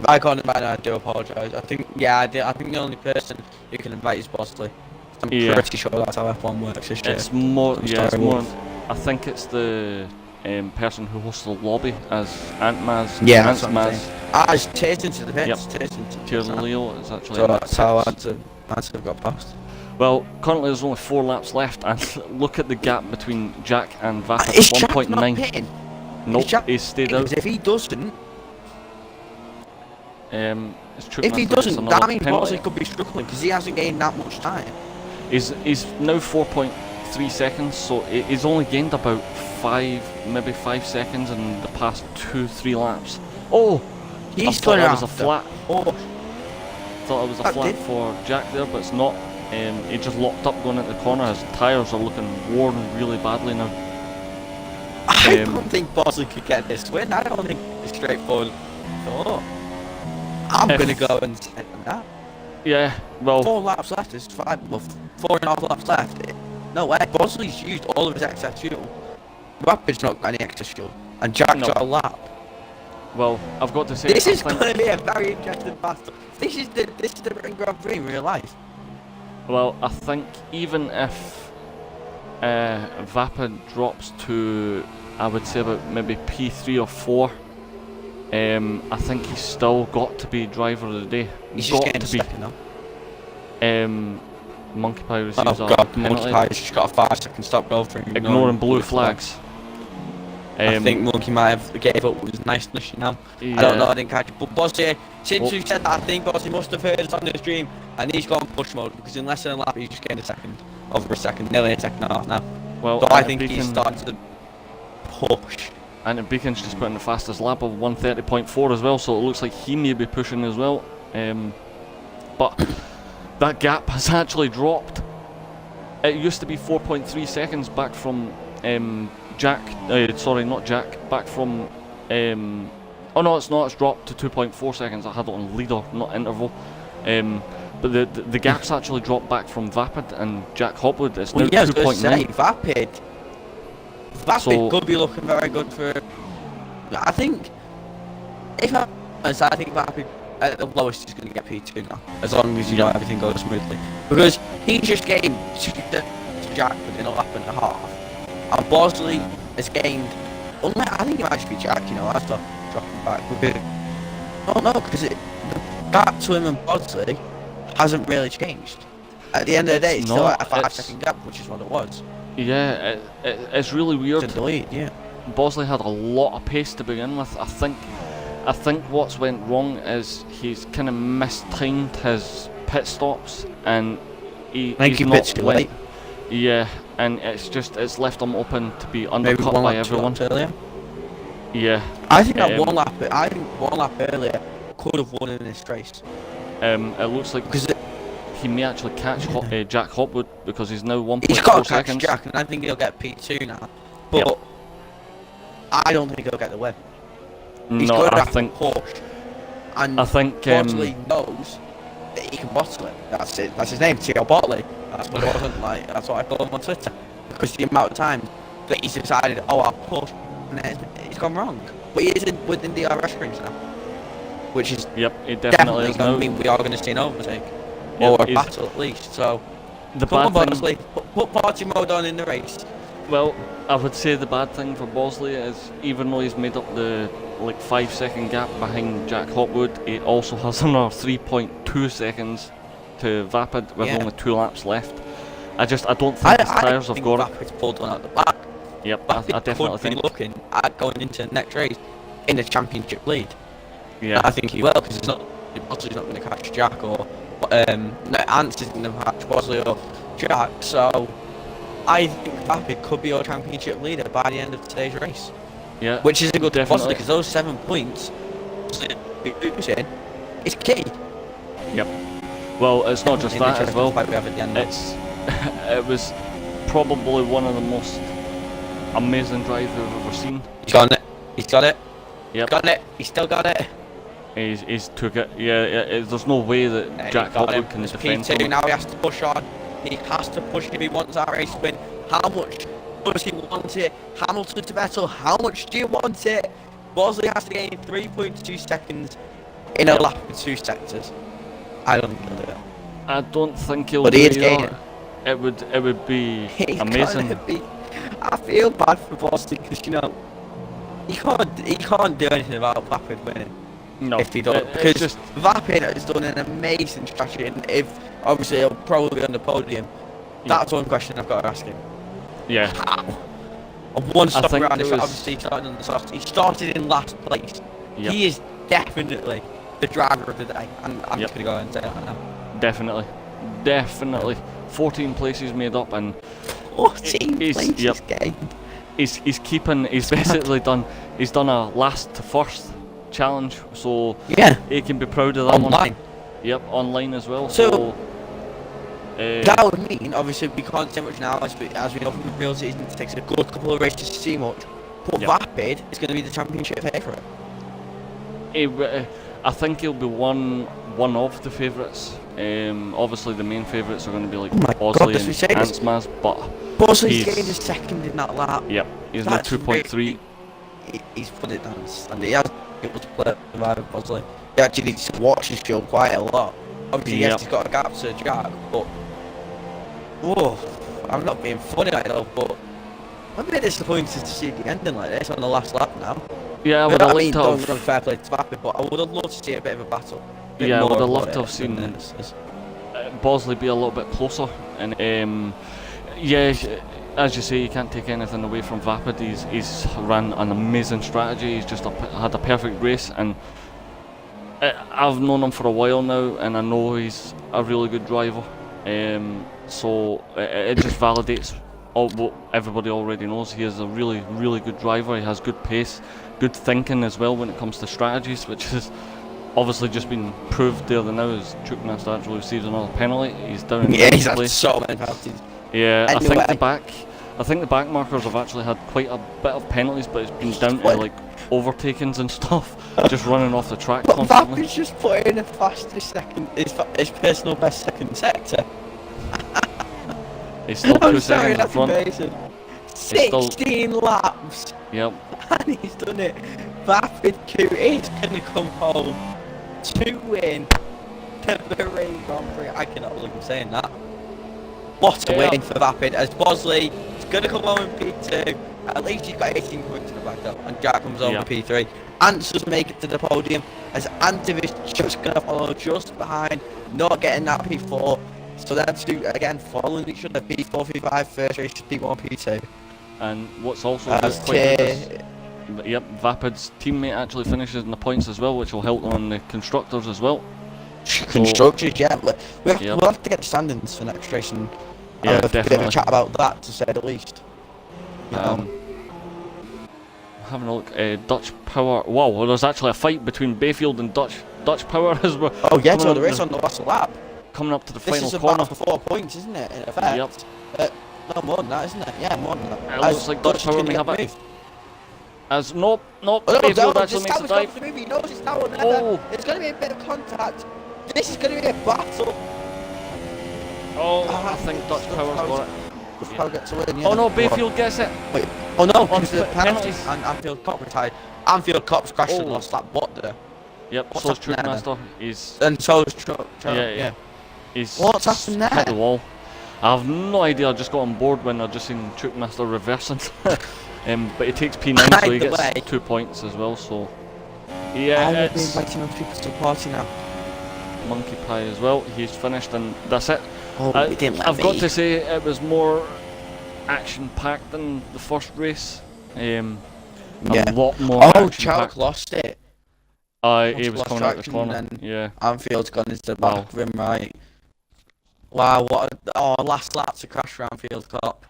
[SPEAKER 2] I can't invite him. I do apologise. I think I think the only person who can invite is Bosley. I'm pretty sure that's how F1 works.
[SPEAKER 1] It's more. It's more. I think it's the person who hosts the lobby as Antmaz.
[SPEAKER 2] Yeah, that's what I'm saying. It's tasted into the pits.
[SPEAKER 1] Yep. Tears and Leo is actually.
[SPEAKER 2] So that's how I've got past.
[SPEAKER 1] Well, currently there's only 4 laps left, and look at the gap between Jack and Vapid.
[SPEAKER 2] Is Jack
[SPEAKER 1] 1.9.
[SPEAKER 2] not pitting?
[SPEAKER 1] Nope, he's stayed out.
[SPEAKER 2] Because if he doesn't,
[SPEAKER 1] It's
[SPEAKER 2] If he
[SPEAKER 1] Chukman gets
[SPEAKER 2] doesn't,
[SPEAKER 1] another
[SPEAKER 2] that means
[SPEAKER 1] penalty.
[SPEAKER 2] Bosley could be struggling because he hasn't gained that much time.
[SPEAKER 1] He's now 4.3 seconds, so he's only gained about maybe 5 seconds in the past 2-3 laps. Oh, I
[SPEAKER 2] He's
[SPEAKER 1] thought
[SPEAKER 2] going
[SPEAKER 1] that was a
[SPEAKER 2] after.
[SPEAKER 1] flat.
[SPEAKER 2] Oh,
[SPEAKER 1] Thought it was a
[SPEAKER 2] That
[SPEAKER 1] flat
[SPEAKER 2] did-
[SPEAKER 1] for Jack there, but it's not. He just locked up going into the corner. His tyres are looking worn really badly now.
[SPEAKER 2] I don't think Bosley could get this win. I don't think it's straightforward. Oh, I'm
[SPEAKER 1] If-
[SPEAKER 2] going to go and say that.
[SPEAKER 1] Yeah, well,
[SPEAKER 2] 4 laps left. It's 4.5 laps left. No way. Bosley's used all of his excess fuel. Rapid's not got any excess fuel. And Jack's
[SPEAKER 1] No.
[SPEAKER 2] got a lap.
[SPEAKER 1] well, I've got to say,
[SPEAKER 2] This
[SPEAKER 1] I
[SPEAKER 2] is
[SPEAKER 1] think-
[SPEAKER 2] going to be a very interesting battle. This is the Bahrain Grand Prix in real life.
[SPEAKER 1] Well, I think even if Vapid drops to, I would say about maybe P3 or 4, I think he's still got to be driver of the day.
[SPEAKER 2] He's
[SPEAKER 1] got
[SPEAKER 2] just getting
[SPEAKER 1] to
[SPEAKER 2] a
[SPEAKER 1] be.
[SPEAKER 2] second now.
[SPEAKER 1] Monkey Pie receives
[SPEAKER 2] Oh
[SPEAKER 1] a
[SPEAKER 2] god,
[SPEAKER 1] penalty,
[SPEAKER 2] Monkey Pie's just got a 5-second stop go for him.
[SPEAKER 1] ignoring blue flags.
[SPEAKER 2] I think Monkey might have gave up with his niceness now. I don't know, I didn't catch it. But Bosley, since you said that, I think Bosley must have heard us on the stream and he's gone push mode because in less than a lap he's just getting a second. Over a second, nearly a second and a half now.
[SPEAKER 1] Well,
[SPEAKER 2] So I
[SPEAKER 1] Anna
[SPEAKER 2] think he's
[SPEAKER 1] Beacon-
[SPEAKER 2] starting to push.
[SPEAKER 1] And Beacon's just put in the fastest lap of 1:30.4 as well, so it looks like he may be pushing as well. But that gap has actually dropped. It used to be 4.3 seconds back from Jack. Sorry, not Jack. Back from. Oh no, it's not. It's dropped to 2.4 seconds. I had it on leader, not interval. But the gap's actually dropped back from Vapid and Jack Hopwood. It's now
[SPEAKER 2] Well, yeah, I was going to say,
[SPEAKER 1] 2.9.
[SPEAKER 2] Vapid
[SPEAKER 1] So-
[SPEAKER 2] could be looking very good for. I think, if I'm honest, I think Vapid at the lowest is going to get P2 now, as long as everything goes smoothly. Because he just gained to Jack within a lap and a half, and Bosley has gained. I think it might just be Jack, I start dropping back. Oh no, because the gap to him and Bosley hasn't really changed. At the end of the day, it's still
[SPEAKER 1] not,
[SPEAKER 2] at a
[SPEAKER 1] it's-
[SPEAKER 2] 5-second gap, which is what it was.
[SPEAKER 1] Yeah, it's really weird.
[SPEAKER 2] To the lead, yeah.
[SPEAKER 1] Bosley had a lot of pace to begin with. I think what's went wrong is he's kind of mistimed his pit stops, and he's
[SPEAKER 2] he
[SPEAKER 1] not
[SPEAKER 2] pits too late.
[SPEAKER 1] Yeah, and it's left him open to be
[SPEAKER 2] Maybe
[SPEAKER 1] undercut
[SPEAKER 2] one
[SPEAKER 1] by
[SPEAKER 2] lap, 2
[SPEAKER 1] everyone.
[SPEAKER 2] laps earlier.
[SPEAKER 1] Yeah,
[SPEAKER 2] I think that
[SPEAKER 1] Um,
[SPEAKER 2] one lap earlier could have won in this race
[SPEAKER 1] it looks like
[SPEAKER 2] because
[SPEAKER 1] he may actually catch Jack Hopwood because he's now
[SPEAKER 2] he's got
[SPEAKER 1] 1.4
[SPEAKER 2] to catch
[SPEAKER 1] seconds.
[SPEAKER 2] Jack, and I think he'll get P2 now. But
[SPEAKER 1] Yep.
[SPEAKER 2] I don't think he'll get the win. He's
[SPEAKER 1] No,
[SPEAKER 2] going to
[SPEAKER 1] I
[SPEAKER 2] have
[SPEAKER 1] think
[SPEAKER 2] to push, and
[SPEAKER 1] I think
[SPEAKER 2] Bosley knows that he can bottle it. That's it. That's his name, T.O. Botley. That's what it wasn't like. That's what I call him on Twitter. Because the amount of time that he's decided, I'll push, and it's gone wrong. But he is within the RS rings now, which is
[SPEAKER 1] yep, it
[SPEAKER 2] definitely
[SPEAKER 1] definitely is
[SPEAKER 2] going to
[SPEAKER 1] now.
[SPEAKER 2] mean we are going to see an overtake.
[SPEAKER 1] Yep,
[SPEAKER 2] Or a
[SPEAKER 1] he's-
[SPEAKER 2] battle at least. So,
[SPEAKER 1] The
[SPEAKER 2] come on,
[SPEAKER 1] bad thing,
[SPEAKER 2] Bosley. Put party mode on in the race.
[SPEAKER 1] well, I would say the bad thing for Bosley is even though he's made up the 5-second gap behind Jack Hopwood, he also has another 3.2 seconds to Vapid with
[SPEAKER 2] Yeah.
[SPEAKER 1] only 2 laps left. I don't think his tyres have
[SPEAKER 2] think
[SPEAKER 1] got it.
[SPEAKER 2] Rapid's pulled one out the back.
[SPEAKER 1] Yep, I
[SPEAKER 2] Rapid
[SPEAKER 1] definitely
[SPEAKER 2] could be
[SPEAKER 1] think.
[SPEAKER 2] looking at going into the next race in the championship lead.
[SPEAKER 1] Yeah,
[SPEAKER 2] I think he will because Bosley's not going to catch Jack or Ants isn't going to catch Bosley or Jack. So I think Rapid could be our championship leader by the end of today's race,
[SPEAKER 1] yeah.
[SPEAKER 2] which is a good for
[SPEAKER 1] Definitely.
[SPEAKER 2] Bosley because those 7 points is key.
[SPEAKER 1] Yep. Well, it's not just
[SPEAKER 2] In the
[SPEAKER 1] that as well.
[SPEAKER 2] championship fight we have at the end.
[SPEAKER 1] It was probably one of the most amazing drives we've ever seen.
[SPEAKER 2] He's got it. He's got it.
[SPEAKER 1] Yep.
[SPEAKER 2] Got it. He's still got it.
[SPEAKER 1] He's took it. Yeah, there's no way that Jack Hopwood can
[SPEAKER 2] It's
[SPEAKER 1] defend
[SPEAKER 2] P2
[SPEAKER 1] him.
[SPEAKER 2] now. He has to push on. He has to push if he wants that race win. How much does he want it? Hamilton to Vettel. How much do you want it? Bosley has to gain 3.2 seconds in a lap with 2 sectors. I don't think he'll do it.
[SPEAKER 1] I don't think he'll
[SPEAKER 2] But
[SPEAKER 1] do
[SPEAKER 2] he is
[SPEAKER 1] it.
[SPEAKER 2] gaining.
[SPEAKER 1] It would be
[SPEAKER 2] He's
[SPEAKER 1] amazing.
[SPEAKER 2] gonna be. I feel bad for Bosley because he can't do anything about Vapid winning.
[SPEAKER 1] No,
[SPEAKER 2] If he does,
[SPEAKER 1] it's
[SPEAKER 2] because
[SPEAKER 1] just
[SPEAKER 2] Vapid has done an amazing strategy, and if obviously he'll probably be on the podium, that's one question I've got to ask him.
[SPEAKER 1] yeah.
[SPEAKER 2] How? On one stop
[SPEAKER 1] think
[SPEAKER 2] round,
[SPEAKER 1] it was-
[SPEAKER 2] obviously he started on the soft. He started in last place.
[SPEAKER 1] Yep.
[SPEAKER 2] He is definitely the driver of the day. And I'm
[SPEAKER 1] Yep.
[SPEAKER 2] just going to go and say that now.
[SPEAKER 1] Definitely. 14 places made up, and
[SPEAKER 2] 14
[SPEAKER 1] he's-
[SPEAKER 2] places
[SPEAKER 1] yep.
[SPEAKER 2] gained.
[SPEAKER 1] he's keeping. He's basically done. He's done a last to first challenge, so
[SPEAKER 2] Yeah,
[SPEAKER 1] he can be proud of that one.
[SPEAKER 2] online.
[SPEAKER 1] Yep, online as well.
[SPEAKER 2] So,
[SPEAKER 1] uh,
[SPEAKER 2] that would mean, obviously, we can't say much now, as we know from the real season, it takes a good couple of races to see much. But
[SPEAKER 1] Yep.
[SPEAKER 2] Vapid is going to be the championship favourite.
[SPEAKER 1] I think he'll be one of the favourites. Obviously, the main favourites are going to be like
[SPEAKER 2] Oh my God,
[SPEAKER 1] Bosley
[SPEAKER 2] that's
[SPEAKER 1] and
[SPEAKER 2] Mercedes.
[SPEAKER 1] Ansmaz, but
[SPEAKER 2] Bosley's
[SPEAKER 1] He's-
[SPEAKER 2] gained a second in that lap.
[SPEAKER 1] yep, he's now
[SPEAKER 2] That's
[SPEAKER 1] 2.3.
[SPEAKER 2] He's put it down, and he has been able to play the vibe of Bosley. He actually needs to watch his field quite a lot. Obviously, yes,
[SPEAKER 1] Yep.
[SPEAKER 2] he's got a gap to Jack, but I'm not being funny, I know, but I'm a bit disappointed to see the ending like this on the last lap now.
[SPEAKER 1] Yeah, I
[SPEAKER 2] I
[SPEAKER 1] would have
[SPEAKER 2] mean,
[SPEAKER 1] liked to
[SPEAKER 2] don't
[SPEAKER 1] have.
[SPEAKER 2] run fair play to Vapid, but I would have loved to see a bit of a battle. Bit
[SPEAKER 1] Yeah, I
[SPEAKER 2] more
[SPEAKER 1] would have
[SPEAKER 2] of
[SPEAKER 1] loved
[SPEAKER 2] what
[SPEAKER 1] to
[SPEAKER 2] it
[SPEAKER 1] have seen
[SPEAKER 2] is.
[SPEAKER 1] Bosley be a little bit closer, and yeah, as you say, you can't take anything away from Vapid. He's ran an amazing strategy. He's just had a perfect race, and I've known him for a while now, and I know he's a really good driver. So it just validates all what everybody already knows. He is a really, really good driver. He has good pace, good thinking as well when it comes to strategies, which has obviously just been proved there now as Chukmaster actually receives another penalty. He's down in
[SPEAKER 2] Yeah, he's
[SPEAKER 1] ninth
[SPEAKER 2] had
[SPEAKER 1] place.
[SPEAKER 2] so many penalties.
[SPEAKER 1] Yeah, I think
[SPEAKER 2] Anyway.
[SPEAKER 1] the back markers have actually had quite a bit of penalties, but it's been down to
[SPEAKER 2] What?
[SPEAKER 1] like overtakings and stuff, just running off the track
[SPEAKER 2] But
[SPEAKER 1] constantly.
[SPEAKER 2] Vapid's just put in a fastest second, his personal best second sector.
[SPEAKER 1] He's still
[SPEAKER 2] I'm
[SPEAKER 1] 2
[SPEAKER 2] sorry,
[SPEAKER 1] seconds in
[SPEAKER 2] that's
[SPEAKER 1] front.
[SPEAKER 2] amazing.
[SPEAKER 1] still-
[SPEAKER 2] 16 laps,
[SPEAKER 1] Yep.
[SPEAKER 2] and he's done it. Vapid Q is going to come home to win the Bahrain Grand Prix. I cannot believe I'm saying that. What a
[SPEAKER 1] Yeah.
[SPEAKER 2] win for Vapid, as Bosley is going to come home in P2. At least he's got 18 points in the back up, and Jack comes home
[SPEAKER 1] Yeah.
[SPEAKER 2] in P3. Ants doesn't make it to the podium, as Antiv is just going to follow just behind, not getting that P4. So them two, again, following each other, P4, P5, first race, P1, P2.
[SPEAKER 1] And what's also
[SPEAKER 2] As
[SPEAKER 1] quite good is, yep, Vapid's teammate actually finishes in the points as well, which will help them on the constructors as well.
[SPEAKER 2] Constructors, yeah. We'll
[SPEAKER 1] Yep.
[SPEAKER 2] have to get the standings for next race and
[SPEAKER 1] Yeah,
[SPEAKER 2] have a bit of
[SPEAKER 1] definitely.
[SPEAKER 2] a chat about that, to say the least. You know.
[SPEAKER 1] Having a look, Dutch Power. Wow, well, there's actually a fight between Bayfield and Dutch Power as well.
[SPEAKER 2] Oh yeah,
[SPEAKER 1] coming
[SPEAKER 2] so
[SPEAKER 1] up
[SPEAKER 2] the race
[SPEAKER 1] the-
[SPEAKER 2] on the last lap.
[SPEAKER 1] Coming up to the
[SPEAKER 2] This
[SPEAKER 1] final
[SPEAKER 2] is a
[SPEAKER 1] corner.
[SPEAKER 2] battle for 4 points, isn't it, in effect?
[SPEAKER 1] Yep.
[SPEAKER 2] No, more than that, isn't it? Yeah, more than that.
[SPEAKER 1] It looks like Dutch Power may have it. As nope,
[SPEAKER 2] Oh, no,
[SPEAKER 1] Bayfield
[SPEAKER 2] no,
[SPEAKER 1] actually
[SPEAKER 2] this
[SPEAKER 1] makes
[SPEAKER 2] time
[SPEAKER 1] the
[SPEAKER 2] has
[SPEAKER 1] dive.
[SPEAKER 2] come to move, he knows it's now or never.
[SPEAKER 1] Oh.
[SPEAKER 2] There's going to be a bit of contact. This is going to be a battle.
[SPEAKER 1] Oh, I think Dutch Power's got it.
[SPEAKER 2] Dutch Power gets to win, yeah.
[SPEAKER 1] Oh no, Bayfield gets it.
[SPEAKER 2] Wait. Oh no,
[SPEAKER 1] On
[SPEAKER 2] because the penalties.
[SPEAKER 1] penalties.
[SPEAKER 2] And Anfield Cop retired. Anfield Cop's crashed
[SPEAKER 1] Oh.
[SPEAKER 2] and lost that. What the?
[SPEAKER 1] Yep,
[SPEAKER 2] What's
[SPEAKER 1] so's
[SPEAKER 2] happened there then?
[SPEAKER 1] Trukmaster. He's
[SPEAKER 2] And so is
[SPEAKER 1] yeah. He's
[SPEAKER 2] What's happened there?
[SPEAKER 1] hit the wall. I have no idea. I just got on board when I just seen Trukmaster reversing. But he takes P9, so he
[SPEAKER 2] Either
[SPEAKER 1] gets
[SPEAKER 2] way.
[SPEAKER 1] 2 points as well. So
[SPEAKER 2] I
[SPEAKER 1] yeah,
[SPEAKER 2] will be
[SPEAKER 1] it's
[SPEAKER 2] inviting other people to the party now.
[SPEAKER 1] Monkey Pie as well. He's finished, and that's it.
[SPEAKER 2] Oh, he didn't let
[SPEAKER 1] I've
[SPEAKER 2] me.
[SPEAKER 1] got to say it was more action-packed than the first race. A lot more
[SPEAKER 2] Oh,
[SPEAKER 1] action-packed.
[SPEAKER 2] Chuck lost it.
[SPEAKER 1] He was
[SPEAKER 2] lost
[SPEAKER 1] coming out the
[SPEAKER 2] traction
[SPEAKER 1] corner.
[SPEAKER 2] then.
[SPEAKER 1] Yeah.
[SPEAKER 2] Anfield's gone into the
[SPEAKER 1] Wow.
[SPEAKER 2] back rim right. Wow, what a last lap to crash for Anfield Cop.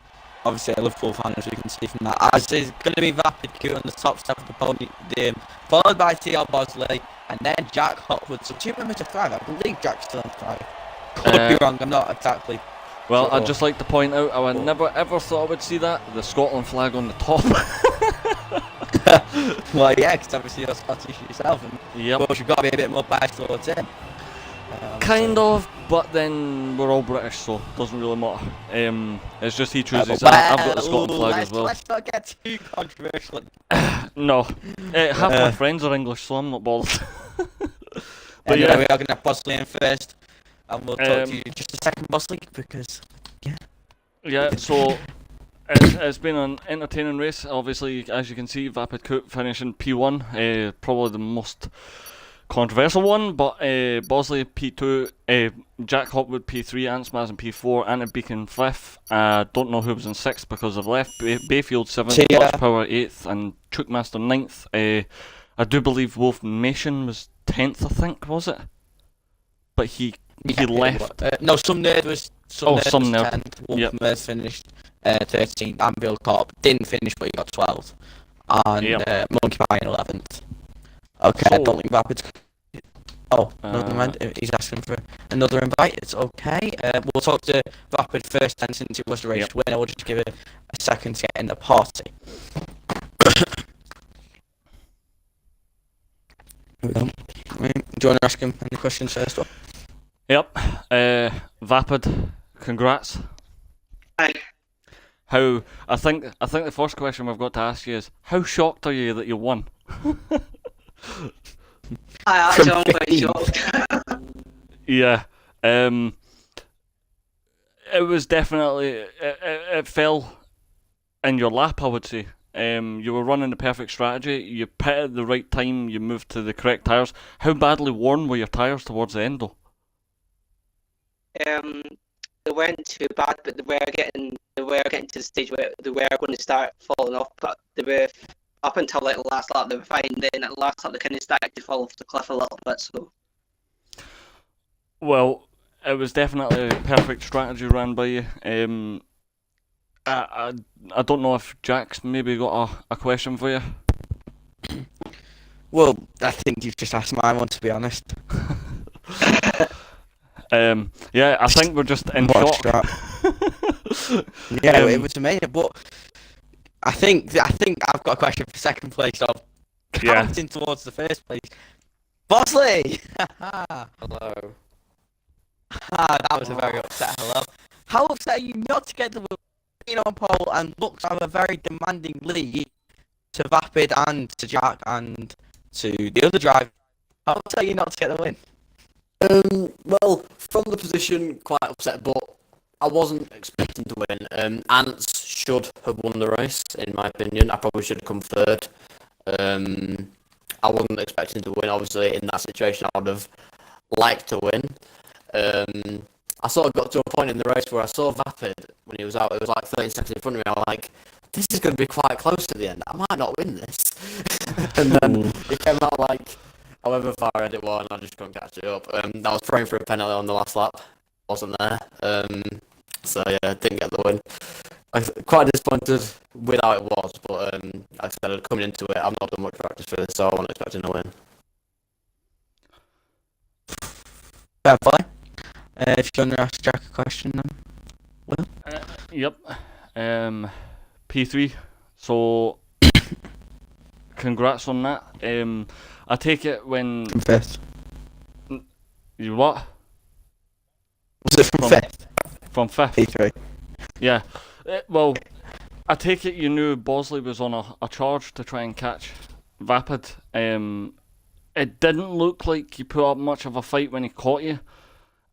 [SPEAKER 2] Obviously a Liverpool fan, as we can see from that. As is going to be Vapid Q on the top step of the podium, followed by TL Bosley, and then Jack Hopwood. So 2 members of 5, I believe Jack's still on 5. Could be wrong, I'm not exactly.
[SPEAKER 1] Well,
[SPEAKER 2] sure.
[SPEAKER 1] I'd just like to point out, I would never ever thought I would see that. The Scotland flag on the top.
[SPEAKER 2] Well, yeah, because obviously you're Scottish yourself, and
[SPEAKER 1] Yep.
[SPEAKER 2] well, you've got to be a bit more biased towards him.
[SPEAKER 1] Kind of, but then we're all British, so it doesn't really matter. It's just he chooses.
[SPEAKER 2] Well,
[SPEAKER 1] I've got the Scotland flag as well.
[SPEAKER 2] Let's not get too controversial.
[SPEAKER 1] No, half my friends are English, so I'm not bothered. But
[SPEAKER 2] Anyway,
[SPEAKER 1] yeah,
[SPEAKER 2] we are going to have Bosley in first, and we'll talk to you in just a second, Bosley, because
[SPEAKER 1] yeah. So it's been an entertaining race. Obviously, as you can see, Vapid Coop finishing P1, probably the most controversial one. But Bosley P2, Jack Hopwood P3, Ants Maz P4, Anna Beacon 5th. Don't know who was in 6th because I've left. Bayfield 7th,
[SPEAKER 2] Yeah.
[SPEAKER 1] Dutch Power 8th, and Chukmaster 9th. I do believe Wolf Nation was 10th, I think, was it? But he left.
[SPEAKER 2] No, some nerd was. Some
[SPEAKER 1] nerd.
[SPEAKER 2] 10th. Wolfmers finished 13th. Anvil Corp didn't finish, but he got 12th. And Monkey Pie in 11th. Okay, I don't think Rapid's. Oh, never mind. He's asking for another invite. It's okay. We'll talk to Rapid first, then, since it was the race winner. We'll just give it a second to get in the party. Here we go. Do you want to ask him any questions first?
[SPEAKER 1] Yep. Vapid, congrats.
[SPEAKER 3] Hi.
[SPEAKER 1] How I think the first question we've got to ask you is, how shocked are you that you won?
[SPEAKER 3] I actually am quite shocked.
[SPEAKER 1] Yeah. It was definitely it fell in your lap, I would say. You were running the perfect strategy. You pit at the right time. You moved to the correct tyres. How badly worn were your tyres towards the end, though?
[SPEAKER 3] They weren't too bad, but they were getting to the stage where they were going to start falling off. But they were up until like the last lap. They were fine. Then at the last lap, they kind of started to fall off the cliff a little bit. So.
[SPEAKER 1] Well, it was definitely a perfect strategy ran by you. I don't know if Jack's maybe got a question for you.
[SPEAKER 2] Well, I think you've just asked my one, to be honest.
[SPEAKER 1] Yeah, I think we're just in shock.
[SPEAKER 2] Yeah, it was amazing, but I think I've got a question for second place. So counting towards the first place, Bosley.
[SPEAKER 4] Hello.
[SPEAKER 2] That was a very upset hello. How upset are you not to get the win on pole and looks like a very demanding lead to Vapid and to Jack and to the other driver? How upset are you not to get the win?
[SPEAKER 4] Well, from the position, quite upset, but I wasn't expecting to win. Ants should have won the race, in my opinion. I probably should have come third. I wasn't expecting to win. Obviously, in that situation, I would have liked to win. I sort of got to a point in the race where I saw Vapid when he was out. It was like 30 seconds in front of me. I was like, this is going to be quite close to the end. I might not win this. And then it came out like however far I had it was, and I just couldn't catch it up. I was praying for a penalty on the last lap. Wasn't there. So yeah, didn't get the win. I was quite disappointed with how it was, but like I said, coming into it, I've not done much practice for this, so I wasn't expecting a win.
[SPEAKER 2] Fair play. If you want to ask Jack a question, then. Well.
[SPEAKER 1] Yep. P3. So, congrats on that. I take it when.
[SPEAKER 2] From fifth.
[SPEAKER 1] You what?
[SPEAKER 2] Was it from fifth?
[SPEAKER 1] From fifth.
[SPEAKER 2] P3.
[SPEAKER 1] Yeah. Well, I take it you knew Bosley was on a charge to try and catch Vapid. It didn't look like you put up much of a fight when he caught you.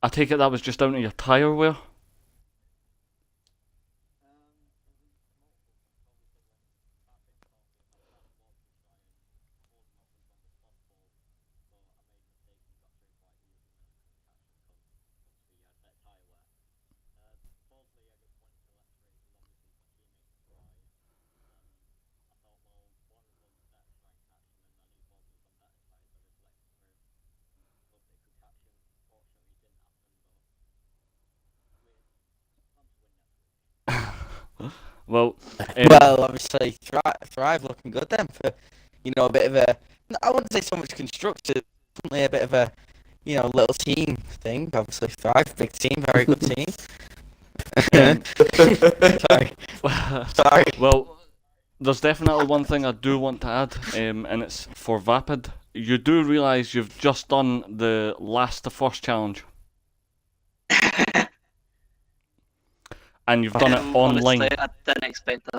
[SPEAKER 1] I take it that was just down to your tyre wear? Well,
[SPEAKER 2] obviously, Thrive looking good then for, a bit of a, I wouldn't say so much constructive, definitely a bit of a, little team thing. Obviously, Thrive, big team, very good team. Sorry.
[SPEAKER 1] Well, there's definitely one thing I do want to add, and it's for Vapid. You do realise you've just done the last to first challenge. And you've done it online.
[SPEAKER 3] Honestly, I didn't expect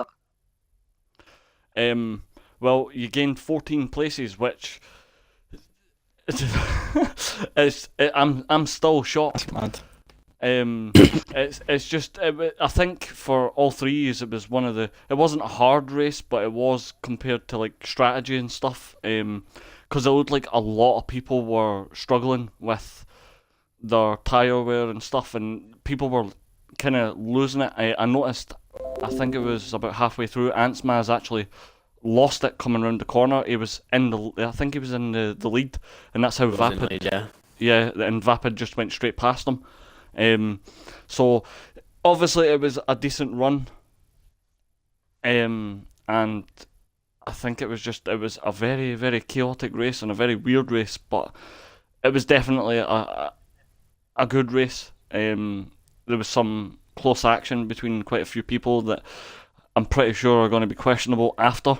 [SPEAKER 3] that.
[SPEAKER 1] Well, you gained 14 places, which I'm still shocked.
[SPEAKER 2] That's mad.
[SPEAKER 1] It's just I think for all three it was one of the. It wasn't a hard race, but it was compared to like strategy and stuff. Because it looked like a lot of people were struggling with their tyre wear and stuff, and people were kind of losing it. I noticed, I think it was about halfway through, Ants Maz actually lost it coming round the corner. He was in I think he was in the lead, and that's how Vapid. Yeah, and Vapid just went straight past him. So obviously it was a decent run. And I think it was a very, very chaotic race and a very weird race, but it was definitely a good race. There was some close action between quite a few people that I'm pretty sure are going to be questionable after.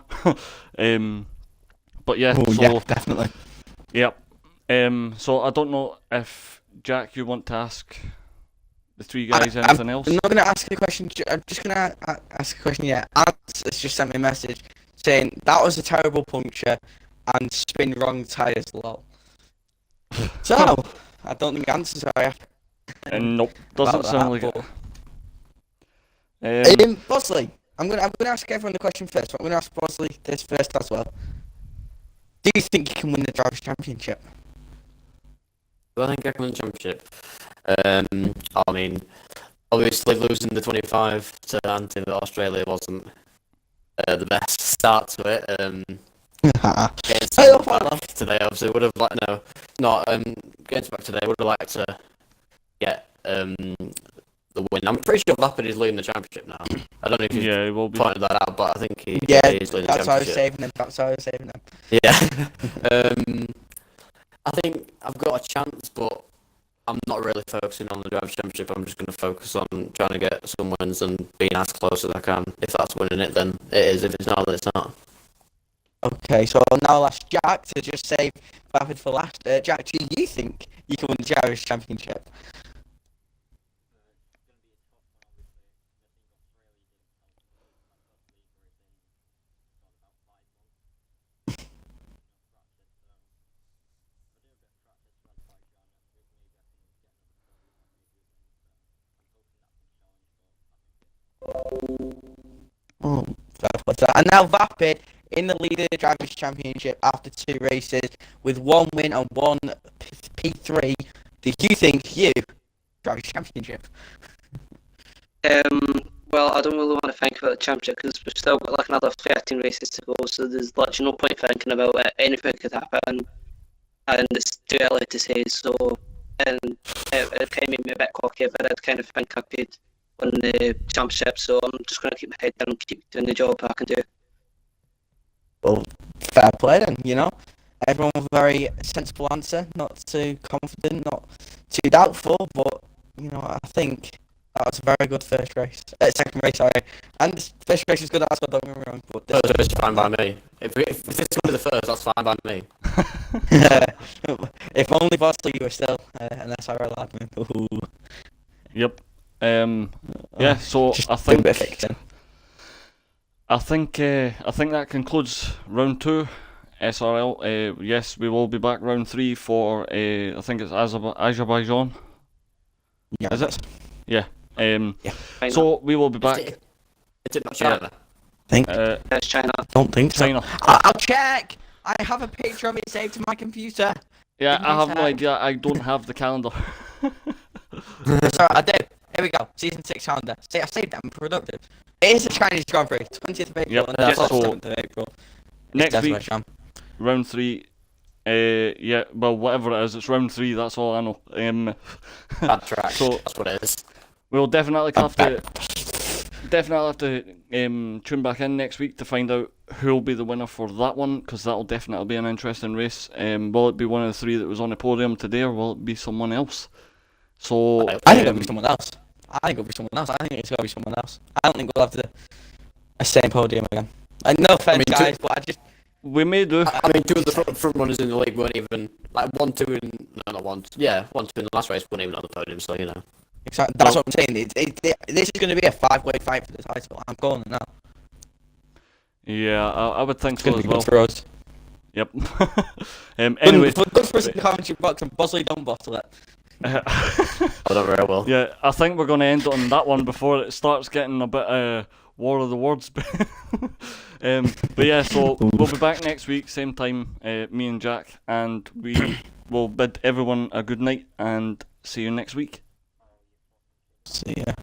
[SPEAKER 1] But yeah,
[SPEAKER 2] yeah, definitely.
[SPEAKER 1] Yep. So I don't know if Jack, you want to ask the three guys anything else?
[SPEAKER 2] I'm not going to ask a question. I'm just going to ask a question. Yeah, Ants has just sent me a message saying that was a terrible puncture and spin wrong tyres. Lol. So I don't think Ants is very happy.
[SPEAKER 1] Nope, doesn't sound like it.
[SPEAKER 2] Bosley, I'm gonna ask everyone the question first. But I'm gonna ask Bosley this first as well. Do you think you can win the Drivers' Championship?
[SPEAKER 4] Do I think I can win the championship? I mean, obviously losing the 25 to Ant in Australia wasn't the best start to it. Getting back today, obviously, would have liked getting back today, would have liked to get the win. I'm pretty sure Vapid is leading the championship now. I don't know if
[SPEAKER 1] he will be.
[SPEAKER 4] Pointed that out, but I think he is leading the championship.
[SPEAKER 2] That's why I was saving him. That's why I was saving him.
[SPEAKER 4] Yeah. I think I've got a chance, but I'm not really focusing on the Drivers' Championship. I'm just going to focus on trying to get some wins and being as close as I can. If that's winning it, then it is. If it's not, then it's not.
[SPEAKER 2] Okay, so now I'll ask Jack to just save Vapid for last. Jack, do you think you can win the Drivers' Championship? And now Vapid in the lead of the Drivers' Championship after 2 races with 1 win and 1 P3. Do you think you Drivers' Championship?
[SPEAKER 3] Well, I don't really want to think about the championship because we've still got like another 13 races to go, so there's literally no point thinking about it. Anything could happen, and it's too early to say. So, and it kind of made me a bit cocky, but I kind of think I could win the championship. So I'm just going to keep my head down and keep doing the job I can do.
[SPEAKER 2] Well, fair play then, you know. Everyone with a very sensible answer, not too confident, not too doubtful, but, you know, I think that was a very good first race. Second race, sorry. And first race was good as well, don't get me wrong. But
[SPEAKER 4] First race is fine by me. If this is going to be the first, that's fine by me.
[SPEAKER 2] If only Bosley you were still an SRL admin. Ooh.
[SPEAKER 1] Yep. Yeah, so I think that concludes round 2 SRL. Yes, we will be back round 3 for I think it's Azerbaijan.
[SPEAKER 2] Yeah,
[SPEAKER 1] is it? Yeah.
[SPEAKER 3] Yeah.
[SPEAKER 1] So we will be back.
[SPEAKER 4] Is it not China?
[SPEAKER 2] I think
[SPEAKER 3] It's China.
[SPEAKER 2] don't think so.
[SPEAKER 1] China.
[SPEAKER 2] I'll check. I have a picture of it saved to my computer.
[SPEAKER 1] Yeah, I have no idea. I don't have the calendar.
[SPEAKER 2] Sorry, I do. Here we go. Season 6 calendar. See, I saved that. I'm productive. It is a Chinese Grand Prix. 20th of April
[SPEAKER 1] Yep.
[SPEAKER 2] and
[SPEAKER 1] Yeah,
[SPEAKER 2] that's
[SPEAKER 1] so
[SPEAKER 2] 7th of April.
[SPEAKER 1] Next week, round 3. Yeah, well, whatever it is, it's round 3. That's all I know.
[SPEAKER 4] Bad track.
[SPEAKER 1] So
[SPEAKER 4] that's what it is.
[SPEAKER 1] We'll definitely have to tune back in next week to find out who will be the winner for that one, because that'll definitely be an interesting race. Will it be one of the 3 that was on the podium today, or will it be someone else? So
[SPEAKER 2] I think it'll be someone else. I think it's got to be someone else. I don't think we'll have the same podium again. No offense, guys, but I just...
[SPEAKER 1] We may do.
[SPEAKER 4] I mean, 2 of the front runners in the league weren't even... Like, 1, 2 in... No, not 1. Yeah, 1, 2 in the last race weren't even on the podium, so, you know.
[SPEAKER 2] Exactly. That's what I'm saying. This is going to be a 5-way fight for the title. I'm calling it now.
[SPEAKER 1] Yeah, I would think
[SPEAKER 2] It's
[SPEAKER 1] so
[SPEAKER 2] going
[SPEAKER 1] as
[SPEAKER 2] to be
[SPEAKER 1] well.
[SPEAKER 2] good for us.
[SPEAKER 1] Yep. Anyway.
[SPEAKER 2] Good for us in the commentary box, and Bosley don't bottle it.
[SPEAKER 4] I don't very well.
[SPEAKER 1] Yeah, I think we're going to end on that one before it starts getting a bit War of the Words. But yeah, so we'll be back next week, same time, me and Jack, and we will bid everyone a good night and see you next week.
[SPEAKER 2] See ya.